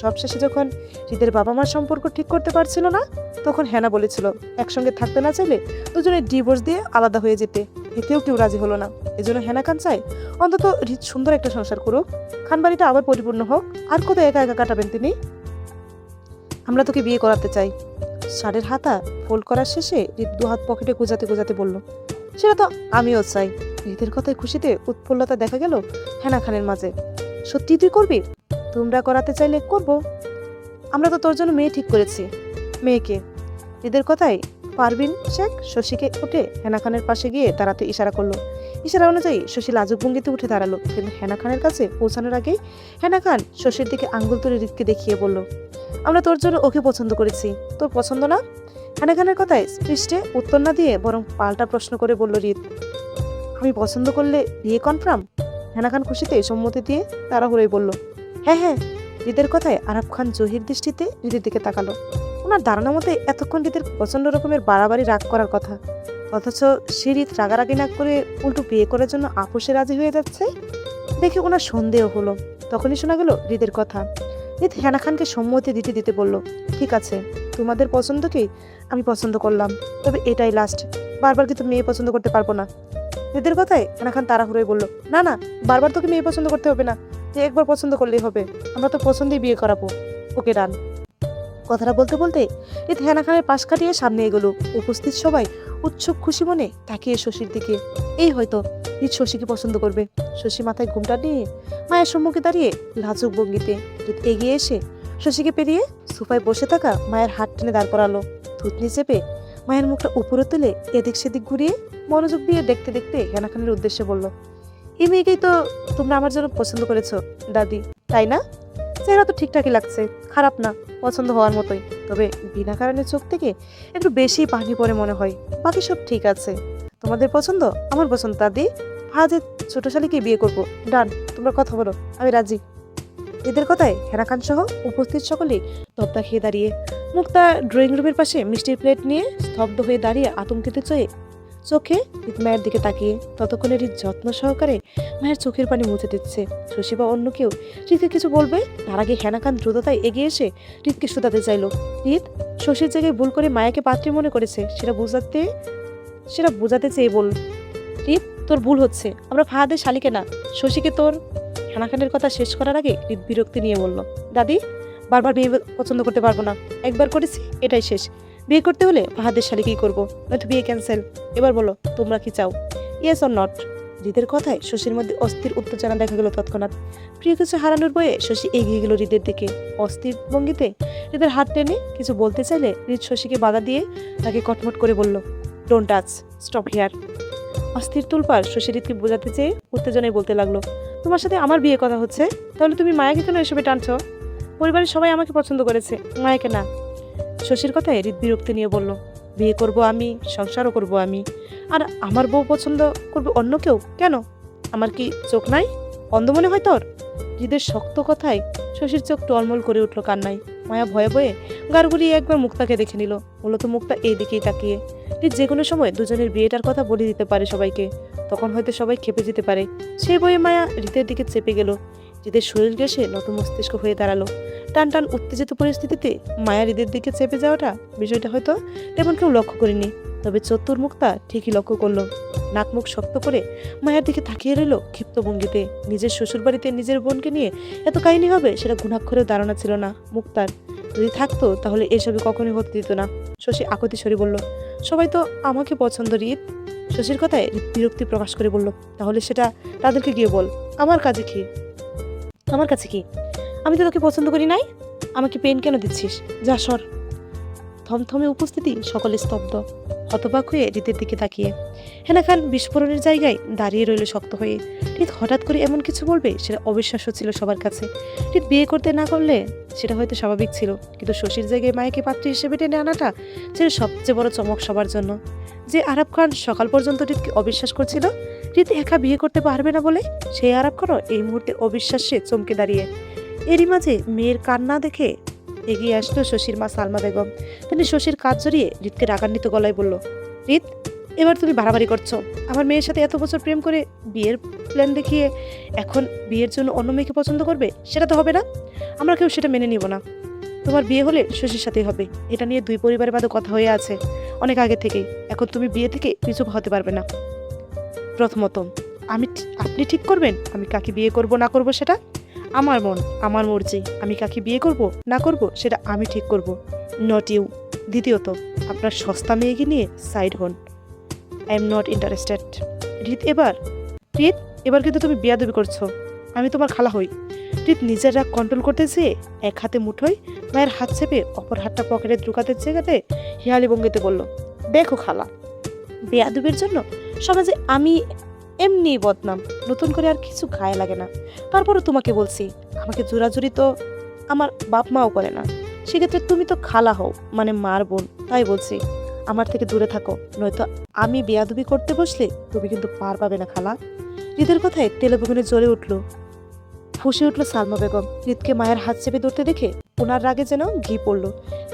সবশেষে যখন হৃদের বাবা মার সম্পর্ক ঠিক করতে পারছিল না, তখন হেনা বলেছিল একসঙ্গে থাকতে না চাইলে দুজনে ডিভোর্স দিয়ে আলাদা হয়ে যেতে। এতেও কেউ রাজি হলো না। এজন্য হেনা খান চায় অন্তত হৃদ সুন্দর একটা সংসার করুক, খানবাড়িটা আবার পরিপূর্ণ হোক। আর কত একা একা কাটাবেন তিনি? আমরা তোকে বিয়ে করাতে চাই। শাড়ির হাতা ফোল্ড করার শেষে হৃদ দুহাত পকেটে গোজাতে গোজাতে বলল, সেটা তো আমিও চাই। হৃদের কথায় খুশিতে উৎফুল্লতা দেখা গেল হেনা খানের মাঝে। সত্যি তুই করবি? তোমরা করাতে চাইলে করব। আমরা তো তোর জন্য মেয়ে ঠিক করেছি। মেয়েকে? হৃদের কথায় পারভিন শেখ শশীকে উঠে হেনা খানের পাশে গিয়ে দাঁড়াতে ইশারা করলো। ইশারা অনুযায়ী শশী লাজুক ভঙ্গিতে উঠে দাঁড়ালো, কিন্তু হেনা খানের কাছে পৌঁছানোর আগেই হেনা খান শশীর দিকে আঙ্গুল তুলে হৃদকে দেখিয়ে বলল, আমরা তোর জন্য ওকে পছন্দ করেছি, তোর পছন্দ না? হেনা খানের কথায় স্পৃষ্টে উত্তর না দিয়ে বরং পাল্টা প্রশ্ন করে বলল হৃদ, আমি পছন্দ করলে বিয়ে কনফার্ম? হেনা খান খুশিতে সম্মতি দিয়ে তাড়াহুড়োই বলল, হ্যাঁ হ্যাঁ। হৃদের কথায় আরাফ খান জহির দৃষ্টিতে হৃদের দিকে তাকালো। ওনার ধারণা মতে এতক্ষণ হৃদের প্রচন্ড রকমের বাড়াবাড়ি রাগ করার কথা, অথচ সে হৃদ রাগারাগি না করে উল্টো বিয়ে করার জন্য আপোষে রাজি হয়ে যাচ্ছে। দেখে ওনার সন্দেহ হলো। তখনই শোনা গেল হৃদের কথা। হৃদ হেনা খানকে সম্মতি দিতে দিতে বলল, ঠিক আছে, তোমাদের পছন্দকেই আমি পছন্দ করলাম, তবে এটাই লাস্ট। বারবার কিন্তু মেয়ে পছন্দ করতে পারবো না। হৃদের কথায় হেনা খান তাড়াহুড়োই বলল, না না, বারবার তোকে মেয়ে পছন্দ করতে হবে না, তুই একবার পছন্দ করলেই হবে। আমরা তো পছন্দেই বিয়ে করাবো। ওকে ডান। কথাটা বলতে বলতে হৃদ হেনা খানের পাশ কাটিয়ে সামনে এগোলো। উপস্থিত সবাই উৎসুক খুশি মনে তাকিয়ে শশীর দিকে। এই হয়তো হৃদ শশীকে পছন্দ করবে। শশী মাথায় ঘুমটা নিয়ে মায়ের সম্মুখে দাঁড়িয়ে লাজুক ভঙ্গিতে হৃদ এগিয়ে এসে শশীকে পেরিয়ে সোফায় বসে থাকা মায়ের হাত টেনে দাঁড় করালো। থুতনি চেপে মায়ের মুখটা উপরে তুলে এদিক সেদিক ঘুরিয়ে মনোযোগ দিয়ে দেখতে দেখতে হেনা খানের উদ্দেশ্যে বলল, এই মেয়েকেই তো তোমরা আমার জন্য পছন্দ করেছো দাদি, তাই না? চেহারা তো ঠিকঠাকই লাগছে, খারাপ না, পছন্দ হওয়ার মতোই। তবে বিনা কারণে চোখ থেকে একটু বেশি পানি পড়ে মনে হয়। বাকি সব ঠিক আছে। তোমাদের পছন্দ, আমার পছন্দ দাদি। আজ ছোট শালীকে বিয়ে করবো। ডান, তোমরা কথা বলো, আমি রাজি। এদের কথায় হেনা খান সহ উপস্থিত সকলেই তপ্তা খেয়ে দাঁড়িয়ে। মুক্তা ড্রয়িং রুমের পাশে মিষ্টির প্লেট নিয়ে স্তব্ধ হয়ে দাঁড়িয়ে আতঙ্কিত চোখে মায়ের দিকে তাকিয়ে। ততক্ষণে হৃদ যত্ন সহকারে মায়ের চোখের পানি মুছে দিচ্ছে। শশী বা অন্য কেউ হৃদকে কিছু বলবে, তার আগে হেনা খান দ্রুততায় এগিয়ে এসে হৃদকে শুধাতে চাইল। হৃদ শশীর জায়গায় ভুল করে মায়াকে পাত্রী মনে করেছে, সেটা বোঝাতে চেয়ে বল। হৃদ, তোর ভুল হচ্ছে, আমরা ফাহাদের শালিকে না, শশীকে। তোর হেনা খানের কথা শেষ করার আগে হৃদ বিরক্তি নিয়ে বলল, দাদি, বারবার বিয়ে পছন্দ করতে পারবো না। একবার করেছি, এটাই শেষ। বিয়ে করতে হলে ফাহাদের শালিকেই করবো, নয়তো বিয়ে ক্যান্সেল। এবার বলো, তোমরা কি চাও? Yes or not? হৃদের কথায় শশীর মধ্যে অস্থির উত্তেজনা দেখা গেল তৎক্ষণাৎ। প্রিয় কিছু হারানোর বয়ে শশী এগিয়ে গেল হৃদের দিকে। অস্থির ভঙ্গিতে হৃদের হাত টেনে কিছু বলতে চাইলে হৃদ শশীকে বাধা দিয়ে তাকে কটমট করে বলল, ডোন্ট টাচ, স্টপ হিয়ার। অস্থির তুলপার শশী হৃদকে বোঝাতে চেয়ে উত্তেজনায় বলতে লাগলো, তোমার সাথে আমার বিয়ে কথা হচ্ছে, তাহলে তুমি মায়াকে কেন এসবে টানছো? পরিবারের সবাই আমাকে পছন্দ করেছে, মায়াকে না। শশীর কথায় হৃদ বিরক্তি নিয়ে বলল, বিয়ে করব আমি, সংসারও করব আমি, আর আমার বউ পছন্দ করবে অন্য কেউ কেন? আমার কি চোখ নাই? অন্ধ মনে হয় তোর? হৃদের শক্ত কথায় শশীর চোখ টলমল করে উঠল কান্নায়। মায়া ভয়ে ভয়ে গাড় ঘুরিয়ে একবার মুক্তাকে দেখে নিল। মূলত মুক্তা এই দিকেই তাকিয়ে। হৃদ যে কোনো সময় দুজনের বিয়েটার কথা বলে দিতে পারে সবাইকে, তখন হয়তো সবাই খেপে যেতে পারে। সেই বয়ে মায়া হৃদের দিকে চেপে গেল। হৃদের শরীর ঘেঁষে নতুন মস্তিষ্ক হয়ে দাঁড়ালো। টান টান উত্তেজিত পরিস্থিতিতে মায়া হৃদের দিকে চেপে যাওয়াটা, বিষয়টা হয়তো তেমন কেউ লক্ষ্য করেনি, তবে চতুর মুক্তা ঠিকই লক্ষ্য করলো। নাক মুখ শক্ত করে মায়ের দিকে তাকিয়ে রইল ক্ষিপ্ত ভঙ্গিতে। নিজের শ্বশুর বাড়িতে নিজের বোনকে নিয়ে এত কাহিনী হবে সেটা ঘুণাক্ষরেও ধারণা ছিল না মুক্তার। যদি থাকতো তাহলে এসবে কখনোই হতে দিত না। শশী আকতি স্বরে বলল, সবাই তো আমাকে পছন্দ হৃদ। শশীর কথায় বিরক্তি প্রকাশ করে বলল, তাহলে সেটা তাদেরকে গিয়ে বল। আমার কাছে কি? আমার কাছে কি? আমি তো তোকে পছন্দ করি নাই, আমাকে পেন কেন দিচ্ছিস? যা সর। থমথমে উপস্থিতি সকলে স্তব্ধ। হতবাক হয়ে রীতের দিকে তাকিয়ে। হেনা খান বিস্ফোরণের জায়গায় দাঁড়িয়ে রইল শক্ত হয়ে। রীত হঠাৎ করে এমন কিছু বলবে সেটা অবিশ্বাস্য ছিল সবার কাছে। রীত বিয়ে করতে না করলে সেটা হয়তো স্বাভাবিক ছিল, কিন্তু শশীর জায়গায় মায়াকে পাত্রী হিসেবে টেনে আনাটা ছিল সবচেয়ে বড় চমক সবার জন্য। যে আরাব খান সকাল পর্যন্ত রীতকে অবিশ্বাস করছিল রীত একা বিয়ে করতে পারবে না বলে, সেই আরাব খানও এই মুহূর্তে অবিশ্বাসে চমকে দাঁড়িয়ে। এরই মাঝে মেয়ের কান্না দেখে এগিয়ে আসলো শশীর মা সালমা বেগম। তিনি শশীর কাজ জড়িয়ে রীতকে রাগান্বিত গলায় বলল, রীত, এবার তুমি বাড়াবাড়ি করছো। আমার মেয়ের সাথে এত বছর প্রেম করে বিয়ের প্ল্যান দেখিয়ে এখন বিয়ের জন্য অন্য মেয়েকে পছন্দ করবে? সেটা তো হবে না, আমরা কেউ সেটা মেনে নিব না। তোমার বিয়ে হলে শশীর সাথেই হবে, এটা নিয়ে দুই পরিবারের মধ্যে কথা হয়ে আছে অনেক আগে থেকেই। এখন তুমি বিয়ে থেকে পিছু হতে পারবে না। প্রথমত, আপনি ঠিক করবেন আমি কাকে বিয়ে করব না করব সেটা আমার মন, আমার মর্জি। আমি কাকে বিয়ে করব না করব সেটা আমি ঠিক করব, নট ইউ। দ্বিতীয়ত, আপনার সস্তা মেয়েকে নিয়ে সাইড হন। I am not interested. Reet, এবার কিন্তু তুমি বেয়াদবি করছো। আমি তোমার খালা হই। রীত নিজের রাগ কন্ট্রোল করতে চেয়ে এক হাতে মুঠোয় মায়ের হাত চেপে অপর হাতটা পকেটে ঢুকাতে জায়গাতে হিয়ালি ভঙ্গিতে বলল, দেখো খালা, বেয়াদবির জন্য সমাজে আমি এমনি বদনাম, নতুন করে আর কিছু গায়ে লাগে না। তারপরও তোমাকে বলছি, আমাকে জোরাজুরি তো আমার বাপ মাও করে না, সেক্ষেত্রে তুমি তো খালা হও, মানে মার বোন। তাই বলছি আমার থেকে দূরে থাকো, নয়তো আমি বেয়াদবি করতে বসলে তুমি কিন্তু পার পাবে না খালা। হৃদের কথায় তেলেবেগুনে জ্বলে উঠল, ফুঁসে উঠল সালমা বেগম। হৃদকে মায়ের হাত চেপে ধরতে দেখে ওনার রাগে যেন ঘি পড়ল।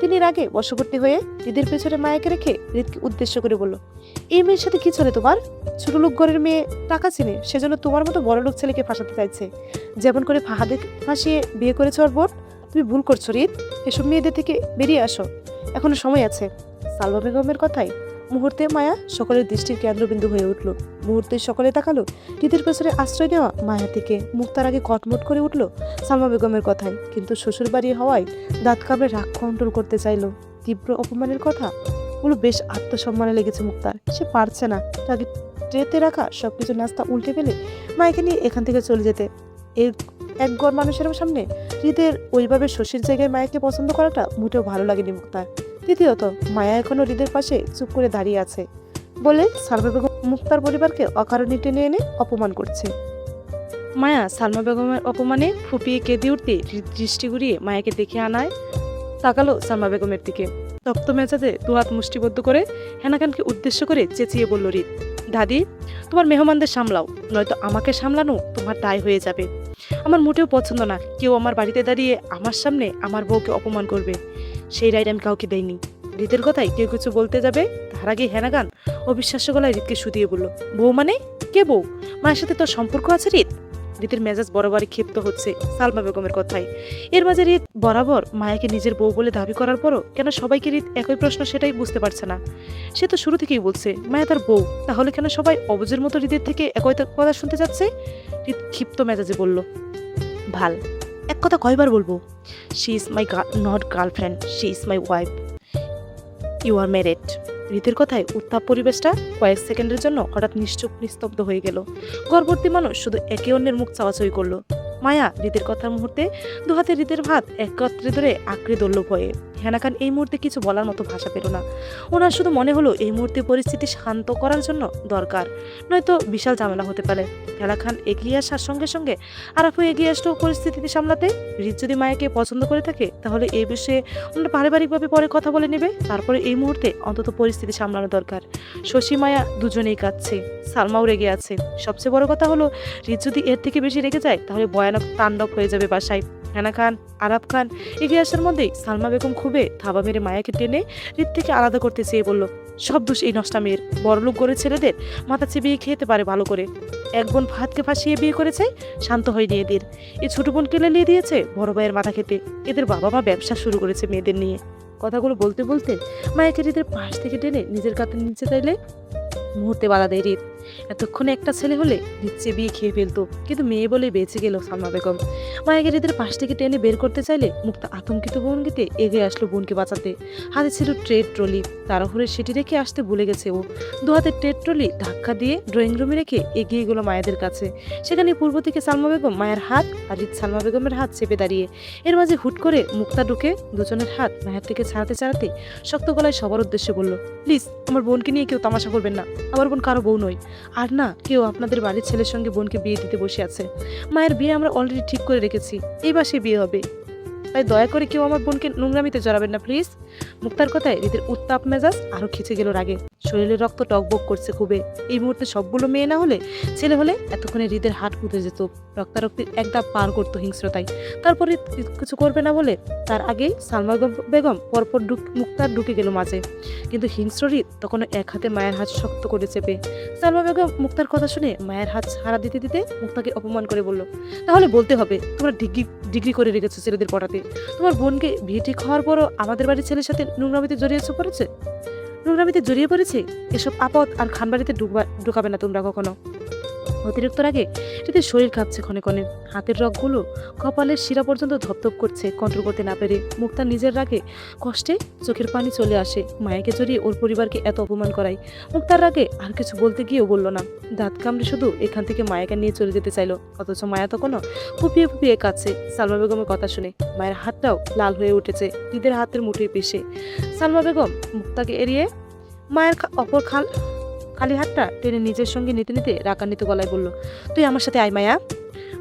তিনি রাগে বশবর্তী হয়ে হৃদের পেছনে মায়াকে রেখে হৃদকে উদ্দেশ্য করে বলল, এই মেয়ের সাথে কি চলে তোমার? ছোট লোক ঘরের মেয়ে টাকা চিনে, সেজন্য তোমার মতো বড় লোক ছেলেকে ফাঁসাতে চাইছে। যেমন করে ফাহাদে ফাঁসিয়ে বিয়ে করেছ ওর বোন। তুমি ভুল করছো হৃদ, এসব মেয়েদের থেকে বেরিয়ে আসো, এখনো সময় আছে। সালমা বেগমের কথায় মুহূর্তে মায়া সকলের দৃষ্টির কেন্দ্রবিন্দু হয়ে উঠল। মুহূর্তে সকলে তাকালো হৃদের পেছনে আশ্রয় নেওয়া মায়া থেকে। মুখ তার আগে কটমট করে উঠল সালমা বেগমের কথায়, কিন্তু শ্বশুর বাড়ি হওয়ায় দাঁত কামড়ে রাগ কন্ট্রোল করতে চাইলো। তীব্র অপমানের কথা গুলো বেশ আত্মসম্মানে লেগেছে মুক্তার। সে পারছে না তাকে ট্রেতে রাখা সবকিছু নাস্তা উল্টে ফেলে মায়াকে নিয়ে এখান থেকে চলে যেতে। এর এক গড় মানুষের সামনে হৃদের ওইভাবে শশীর জায়গায় মায়াকে পছন্দ করাটা মোটেও ভালো লাগেনি মুক্তার। তৃতীয়ত, মায়া এখনো হৃদের পাশে চুপ করে দাঁড়িয়ে আছে বলে সালমা বেগম মুক্তার পরিবারকে অকারণে টেনে এনে অপমান করছে। মায়া সালমা বেগমের অপমানে ফুপিয়ে কেঁদে উঠতে দৃষ্টি ঘুরিয়ে মায়াকে দেখে আনায় তাকালো সালমা বেগমের দিকে। তপ্ত মেজাজে দুহাত মুষ্টিবদ্ধ করে হেনাখানকে উদ্দেশ্য করে চেঁচিয়ে বলল হৃদ, দাদি, তোমার মেহমানদের সামলাও, নয়তো আমাকে সামলানো তোমার দায় হয়ে যাবে। আমার মোটেও পছন্দ না কেউ আমার বাড়িতে দাঁড়িয়ে আমার সামনে আমার বউকে অপমান করবে। সেই রাইট আমি কাউকে দেইনি। হৃদের কথায় কেউ কিছু বলতে যাবে তার আগে হেনাগান অবিশ্বাস্য গলায় হৃদকে শুধিয়ে বলল, বউ মানে কে বউ? মায়ের সাথে তোর সম্পর্ক আছে হৃদ? হৃদের মেজাজ বরাবরই ক্ষিপ্ত হচ্ছে সালমা বেগমের কথায়। এর মাঝে হৃদ বরাবর মায়াকে নিজের বউ বলে দাবি করার পরও কেন সবাইকে হৃদ একই প্রশ্ন সেটাই বুঝতে পারছে না। সে তো শুরু থেকেই বলছে মায়া তার বউ, তাহলে কেন সবাই অবুজের মতো হৃদের থেকে একই কথা শুনতে যাচ্ছে? হৃদ ক্ষিপ্ত মেজাজে বলল, ভাল, এক কথা কয়বার বলবো? She is my not girlfriend, she is my wife, you are married. হৃদের কথায় উত্তাপ পরিবেশটা কয়েক সেকেন্ডের জন্য হঠাৎ নিশ্চুপ নিস্তব্ধ হয়ে গেল। ঘরভর্তি মানুষ শুধু একে অন্যের মুখ চাওয়াচাই করলো। মায়া হৃদের কথার মুহূর্তে দুহাতে হৃদের ভাত একত্রে ধরে আঁকড়ে ধরল ভয়ে। হেনাখান এই মুহূর্তে কিছু বলার মতো ভাষা পেল না। ওনার শুধু মনে হলো এই মুহূর্তে পরিস্থিতি শান্ত করার জন্য দরকার, নয়তো বিশাল ঝামেলা হতে পারে। হেনাখান এগিয়ে আসার সঙ্গে সঙ্গে আরাফও এগিয়ে আসলো পরিস্থিতি সামলাতে। হৃদ যদি মায়াকে পছন্দ করে থাকে তাহলে এই বিষয়ে ওনারা পারিবারিকভাবে পরে কথা বলে নেবে। তারপরে এই মুহূর্তে অন্তত পরিস্থিতি সামলানো দরকার। শশী মায়া দুজনেই কাঁদছে, সালমাও রেগে আছে। সবচেয়ে বড় কথা হলো হৃদ যদি এর থেকে বেশি রেগে যায় তাহলে ভয়ানক তাণ্ডব হয়ে যাবে বাসায়। হেনা খান, আরাব খান এগিয়ে আসার মধ্যেই সালমা বেগম খুবই থাবা মেরে মায়াকে টেনে হৃদ থেকে আলাদা করতে চেয়ে বলল, সব দোষ এই নষ্টা মেয়ের। বড়লোক গড়ে ছেলেদের মাথা চিবিয়ে খেতে পারে ভালো করে। এক বোন ভাতকে ফাঁসিয়ে বিয়ে করেছে, শান্ত হয়নি এদের। এই ছোট বোন কেলে নিয়ে দিয়েছে বড় ভাইয়ের মাথা খেতে। এদের বাবা মা ব্যবসা শুরু করেছে মেয়েদের নিয়ে। কথাগুলো বলতে বলতে মায়াকে হৃদের পাশ থেকে টেনে নিজের কাঁধে নিচে চাইলে মুহূর্তে বাধা দেয় হৃদ। এতক্ষণে একটা ছেলে হলে নিচ্ছে বিয়ে খেয়ে ফেলতো, কিন্তু মেয়ে বলেই বেঁচে গেল সালমা বেগম। মায়াকে হৃদের পাশ থেকে টেনে বের করতে চাইলে মুক্তা আতঙ্কিত ভঙ্গিতে এগিয়ে আসলো বোনকে বাঁচাতে। হাতে ছিল ট্রেড ট্রলি, তাড়াহুড়ে সেটি রেখে আসতে ভুলে গেছে ও। দু হাতে ট্রেড ট্রলি ধাক্কা দিয়ে ড্রয়িং রুমে রেখে এগিয়ে গেল মায়াদের কাছে। সেখানে পূর্ব থেকে সালমা বেগম মায়ের হাত আর হৃদ সালমা বেগমের হাত চেপে দাঁড়িয়ে। এর মাঝে হুট করে মুক্তা ঢুকে দুজনের হাত মায়ের থেকে ছাড়াতে ছাড়াতে শক্ত গলায় সবার উদ্দেশ্যে বলল, প্লিজ আমার বোনকে নিয়ে কেউ তামাশা করবেন না, আমার বোন কারো বউ নয়। আর না, কেউ আপনাদের বাড়ির ছেলের সঙ্গে বোনকে বিয়ে দিতে বসে আছে। মায়ের বিয়ে আমরা অলরেডি ঠিক করে রেখেছি, এই মাসে বিয়ে হবে, তাই দয়া করে কেউ আমার বোনকে নোংরামিতে জড়াবেন না প্লিজ। মুক্তার কথায় হৃদের উত্তাপ মেজাজ আরো খিচে গেল রাগে। শরীরে রক্ত টকবক করছে খুবই। এই মুহূর্তে সবগুলো মেয়ে না হলে ছেলে হলে এতক্ষণে হৃদের হাট উঠে যেত, রক্তারক্তির এক ধাপ পার করতো হিংস্রতায়। তারপরে কিছু করবে না বলে তার আগেই সালমা বেগম পরপর মুক্তার ঢুকে গেল মাঝে। কিন্তু হিংস্র হৃদ তখন এক হাতে মায়ের হাত শক্ত করে চেপে। সালমা বেগম মুক্তার কথা শুনে মায়ের হাত ছাড়া দিতে দিতে মুক্তাকে অপমান করে বলল, তাহলে বলতে হবে তোমরা ডিগ্রি করে রেখেছো ছেলেদের পড়াতে। তোমার বোনকে বিয়ে ঠিক হওয়ার পরও আমাদের বাড়ির ছেলের সাথে নোংরামিতে জড়িয়ে পড়েছে। এসব আপদ আর খানবাড়িতে ঢুকাবে না তোমরা কখনো। অতিরিক্ত রাগে হৃদের শরীর কাঁপছে ক্ষণে ক্ষণে, হাতের রগগুলো কপালের শিরা পর্যন্ত ধপধপ করছে কন্ট্রোল করতে না পেরে। মুক্তা নিজের রাগে কষ্টে চোখের পানি চলে আসে। মায়াকে জড়িয়ে ওর পরিবারকে এত অপমান করায়। মুক্তার রাগে আর কিছু বলতে গিয়েও বলল না, দাঁত কামড়ে শুধু এখান থেকে মায়াকে নিয়ে চলে যেতে চাইলো। অথচ মায়া তখনও ফুপিয়ে ফুপিয়ে কাঁদছে সালমা বেগমের কথা শুনে। মায়ের হাতটাও লাল হয়ে উঠেছে হৃদের হাতের মুঠোয় পিষে। সালমা বেগম মুক্তাকে এড়িয়ে মায়ের অপর খালি হাতটা টেনে নিজের সঙ্গে নিতে নিতে রাগান্বিত গলায় বলল, তুই আমার সাথে আয় মায়া।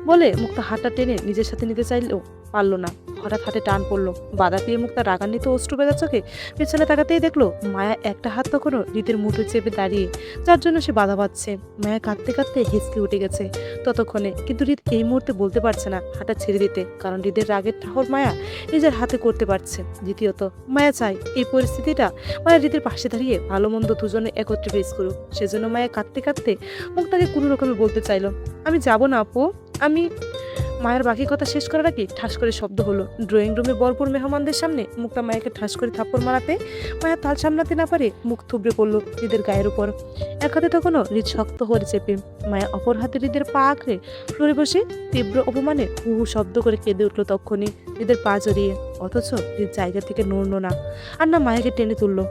বলে মুক্তা হাতটা টেনে নিজের সাথে নিতে চাইলেও পারলো না। হঠাৎ হাতে টান পড়লো, বাধা পেয়ে মুক্তা রাগান্বিত অশ্রু বেজার চোখে পেছনে তাকাতেই দেখলো মায়া একটা হাত তখনও হৃদের মুঠো চেপে দাঁড়িয়ে, যার জন্য সে বাধা পাচ্ছে। মায়া কাঁদতে কাঁদতে হেঁচকে উঠে গেছে ততক্ষণে, কিন্তু হৃদ এই মুহূর্তে বলতে পারছে না হাতটা ছেড়ে দিতে, কারণ হৃদের রাগের ঠাহর মায়া নিজের হাতে করতে পারছে। দ্বিতীয়ত মায়া চায় এই পরিস্থিতিটা মায়া হৃদের পাশে দাঁড়িয়ে ভালো মন্দ দুজনে একত্রে ফেস করুক। সেজন্য মায়া কাঁদতে কাঁদতে মুক্তাকে কোনো রকমে বলতে চাইলো, আমি যাবো না আপু, আমি। মায়ের বাকি কথা শেষ করার আগে ঠাস করে শব্দ হলো ড্রয়িং রুমে ভরপুর মেহমানদের সামনে। মুক্তা মায়াকে ঠাস করে থাপ্পড় মারাতে মায়া তাল সামলাতে না পারে মুখ থুবড়ে পড়লো হৃদের গায়ের উপর। এক হাতে তখনও হৃদ শক্ত হয়ে চেপে, মায়া অপর হাতে হৃদের পা আঁকড়ে ফ্লোরে বসে তীব্র অপমানে হু হু শব্দ করে কেঁদে উঠলো তখনই হৃদের পা জড়িয়ে। অথচ হৃদ জায়গা থেকে নড়ল না, আর না মায়াকে টেনে তুললো।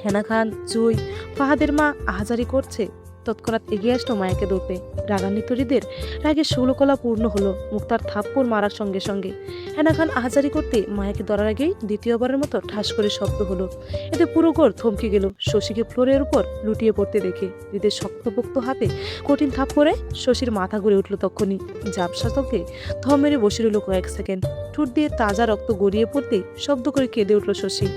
হেনা খান, জুই, ফাহাদের মা আহাজারি করছে। তৎক্ষণাৎ এগিয়ে আসলো মায়াকে ধরতে। রাগান্বিত হৃদের রাগে ষোলকলা পূর্ণ হলো মুক্তার থাপ্পড় মারার সঙ্গে সঙ্গে। হেনা খান আহাজারি করতে মায়াকে ধরার আগেই দ্বিতীয়বারের মতো ঠাস করে শব্দ হলো। এতে পুরো ঘর থমকে গেল শশীকে ফ্লোরের উপর লুটিয়ে পড়তে দেখে। হৃদের শক্তপোক্ত হাতে কঠিন থাপ্পড়ে শশীর মাথা ঘুরে উঠল তখনই। ঝাপসা চোখে থম মেরে বসে রইল কয়েক সেকেন্ড। ঠোঁট দিয়ে তাজা রক্ত গড়িয়ে পড়তে শব্দ করে কেঁদে উঠল শশী।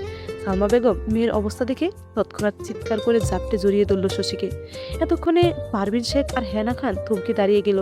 সালমা বেগম মেয়ের অবস্থা দেখে তৎক্ষণাৎ চিৎকার করে জাপটে জড়িয়ে ধরল শশীকে। এতক্ষণে পারভিন শেখ আর হেনা খান থমকে দাঁড়িয়ে গেল।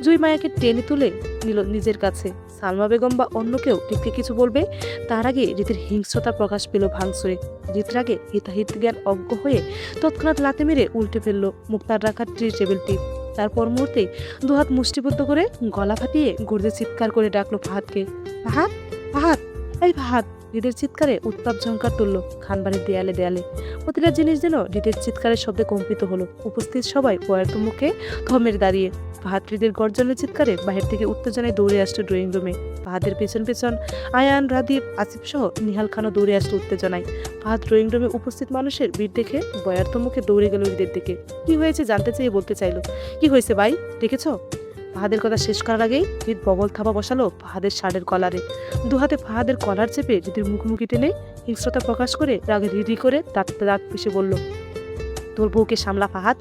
জুই মায়াকে টেনে তুলে নিল নিজের কাছে। সালমা বেগম বা অন্য কেউ হৃদকে কিছু বলবে তার আগে হৃদের হিংস্রতা প্রকাশ পেল ভাঙচুরে। হৃদ রাগে হিতাহিত জ্ঞান অজ্ঞ হয়ে তৎক্ষণাৎ লাথি মেরে উল্টে ফেলল মুক্তার রাখা টেবিলটি। তারপর মুহূর্তে দুহাত মুষ্টিবদ্ধ করে গলা ফাটিয়ে গর্জে চিৎকার করে ডাকলো ফাহাদকে, ফাহাদ, ফাহাদ, এই ফাহাদ। হৃদের চিৎকারে উত্তাপ ঝঙ্কার তুলল খানবাড়ির দেয়ালে দেয়ালে। প্রতিটা জিনিস যেন হৃদের চিৎকারের শব্দে কম্পিত হলো। উপস্থিত সবাই পয়ার্ত মুখে থমের দাঁড়িয়ে। ফাহাদ হৃদের গর্জনের চিৎকারে বাহির থেকে উত্তেজনায় দৌড়ে আসলো ড্রয়িং রুমে। ফাহাদের পেছন পেছন আয়ান, রাদীপ, আসিফ সহ নিহাল খানও দৌড়ে আসলো উত্তেজনায়। ফাহাদ ড্রয়িং রুমে উপস্থিত মানুষের ভিড় দেখে বয়ার্ত মুখে দৌড়ে গেল হৃদের দিকে। কি হয়েছে জানতে চেয়ে বলতে চাইলো, কি হয়েছে ভাই, দেখেছ? ফাহাদের কথা শেষ করার আগেই হৃদ ববল থাবা বসালো ফাহাদের শার্টের কলারে। দুহাতে ফাহাদের কলার চেপে হৃদের মুখোমুখি টেনে হিংস্রতা প্রকাশ করে রাগে রিরি করে দাঁত পিষে বলল, তোর বউকে সামলা ফাহাদ,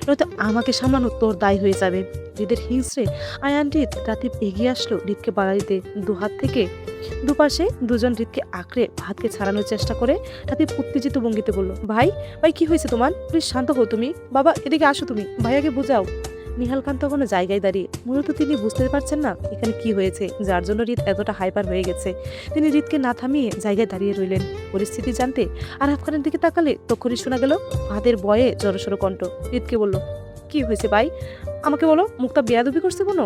নয়তো আমাকে সামলানো তোর দায় হয়ে যাবে। হৃদের হিংস্রে আয়ান, হৃদ, রাতিব এগিয়ে আসলো হৃদকে বাধা দিতে। দুহাত থেকে দুপাশে দুজন হৃদকে আঁকড়ে ফাহাদকে ছাড়ানোর চেষ্টা করে রাতিব উত্তেজিত ভঙ্গিতে বলল, ভাই, ভাই কি হয়েছে তোমার? প্লিজ শান্ত হও তুমি। বাবা এদিকে আসো, তুমি ভাইয়াকে বুঝাও। নিহাল খান তখনও জায়গায় দাঁড়িয়ে। মূলত তিনি বুঝতে পারছেন না এখানে কি হয়েছে, যার জন্য হৃদ এতটা হাইপার হয়ে গেছে। তিনি হৃদকে না থামিয়ে জায়গায় দাঁড়িয়ে রইলেন। পরিস্থিতি জানতে আরাফ খানের দিকে তাকালে তখনই শোনা গেল ফাহাদের বয়ে জড়সড় কণ্ঠ। হৃদকে বলল, কি হয়েছে ভাই, আমাকে বলো, মুক্তা বেয়াদবি করছে কোনো?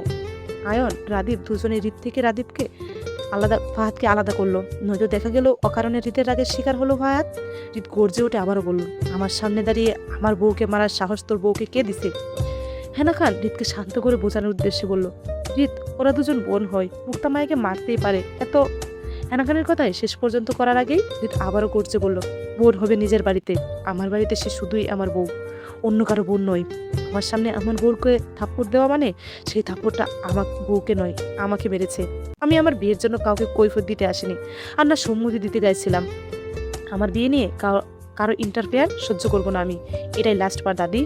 আয়ন, রাদীপ দুজনে হৃদ থেকে রাদীপকে ফাহাদকে আলাদা করলো, নয়তো দেখা গেল অকারণে হৃদের রাগের শিকার হলো ফাহাদ। হৃদ গর্জে উঠে আবারও বলল, আমার সামনে দাঁড়িয়ে আমার বউকে মারার সাহস তোর বউকে কে দিছে? হেনা খান হৃদকে শান্ত করে বোঝানোর উদ্দেশ্যে বলল, হৃদ, ওরা দুজন বোন হয়, মুক্তা মায়াকে মারতেই পারে এত। হেনা খানের কথায় শেষ পর্যন্ত করার আগেই হৃদ আবারও গর্জে বলল, বোন হবে নিজের বাড়িতে, আমার বাড়িতে সে শুধুই আমার বউ, অন্য কারো বোন নয়। আমার সামনে আমার বউকে থাপ্পড় দেওয়া মানে সেই থাপ্পড়টা আমার বউকে নয়, আমাকে মেরেছে। আমি আমার বিয়ের জন্য কাউকে কৈফিয়ত দিতে আসিনি, আর না সম্মতি দিতে গাইছিলাম। আমার বিয়ে নিয়ে কারো ইন্টারফেয়ার সহ্য করবো না আমি, এটাই লাস্ট বার দাদি।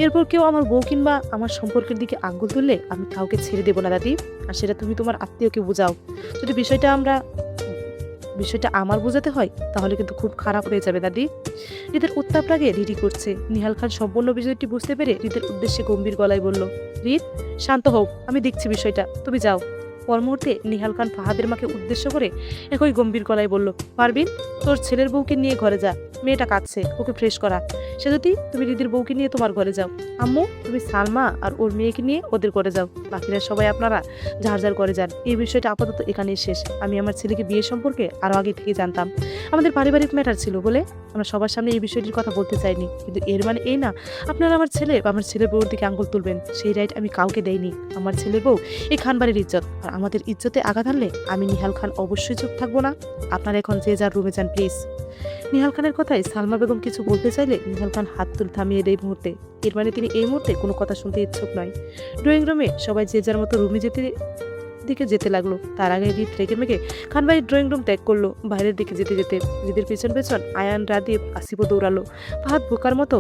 এরপর কেউ আমার বউ কিংবা আমার সম্পর্কের দিকে আঙ্গুল তুললে আমি কাউকে ছেড়ে দেবো না দাদি। আর সেটা তুমি তোমার আত্মীয়কে বোঝাও। যদি বিষয়টা আমার বোঝাতে হয় তাহলে কিন্তু খুব খারাপ হয়ে যাবে দাদি। হৃদের উত্তাপ রাগে রিরি করছে। নিহাল খান সম্পূর্ণ বিষয়টি বুঝতে পেরে হৃদের উদ্দেশ্যে গম্ভীর গলায় বলল, হৃদ, শান্ত হোক, আমি দেখছি বিষয়টা, তুমি যাও। পর মুহূর্তে নিহাল খান ফাহাদের মাকে উদ্দেশ্য করে একই গম্ভীর গলায় বলল, পারবিন, তোর ছেলের বউকে নিয়ে ঘরে যা, মেয়েটা কাঁদছে, ওকে ফ্রেশ করা। সে যদি তুমি হৃদের বউকে নিয়ে তোমার ঘরে যাও। আম্মু, তুমি সালমা আর ওর মেয়েকে নিয়ে ওদের ঘরে যাও। বাকিরা সবাই আপনারা যার যার ঘরে যান। এই বিষয়টা আপাতত এখানেই শেষ। আমি আমার ছেলেকে বিয়ে সম্পর্কে আরো আগে থেকে জানতাম। আমাদের পারিবারিক ম্যাটার ছিল বলে আমরা সবার সামনে এই বিষয়টির কথা বলতে চাইনি, কিন্তু এর মানে এই না আপনারা আমার ছেলে বা আমার ছেলের বউর দিকে আঙ্গুল তুলবেন। সেই রাইট আমি কাউকে দেইনি। আমার ছেলের বউ এই খানবাড়ির ইজ্জত, আর আমাদের ইজ্জতে আঘাত আনলে আমি নিহাল খান অবশ্যই চুপ থাকবো না। আপনারা এখন যে যার রুমে যান প্লিজ। নিহাল খানের কথায় সালমা বেগম কিছু বলতে চাইলে নিহাল খান হাত তুলে থামিয়ে দেয় মুহূর্তে। এর মানে তিনি এই মুহূর্তে কোনো কথা শুনতে ইচ্ছুক নয়। ড্রয়িং রুমে সবাই যে যার মতো রুমে দিকে যেতে লাগলো। তার আগে হৃদ রেগে মেগে খানবাড়ির ড্রয়িং রুম ত্যাগ করলো। বাইরের দিকে যেতে যেতে হৃদের পেছন পেছন আয়ান, রাদীপ, আসিফও দৌড়ালো। ফাহাদ বোকার মতো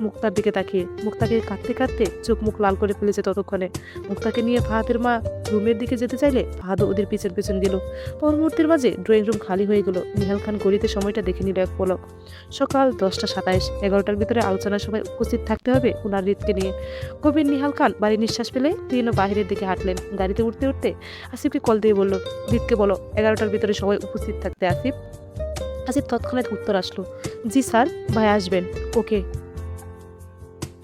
মুক্তার দিকে তাকিয়ে মুক্তাকে কাঁদতে কাঁদতে চোখ মুখ লাল করে ফেলেছে ততক্ষণে। মুক্তাকে নিয়ে ফাহাদের মা রুমের দিকে যেতে চাইলে ফাহাদও ওদের পেছন পেছন গেল। পর মুহূর্তের মাঝে ড্রয়িং রুম খালি হয়ে গেল। নিহাল খান ঘড়িতে সময়টা দেখে নিল এক পলক। সকাল 10টা 27। 11টার ভিতরে আলোচনা সভায় উপস্থিত থাকতে হবে উনার হৃদকে নিয়ে। গভীর নিহাল খান বাড়ি নিঃশ্বাস ফেলে তিনও বাহিরের দিকে হাঁটলেন। গাড়িতে উঠতে উঠতে আসিফকে কল দিয়ে বলল, হৃদকে বলো 11টার ভিতরে সবাই উপস্থিত থাকতে। আসিফ আসিফ তৎক্ষণাৎ উত্তর আসলো, জি স্যার, ভাই আসবেন। ওকে,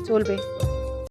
চলবে।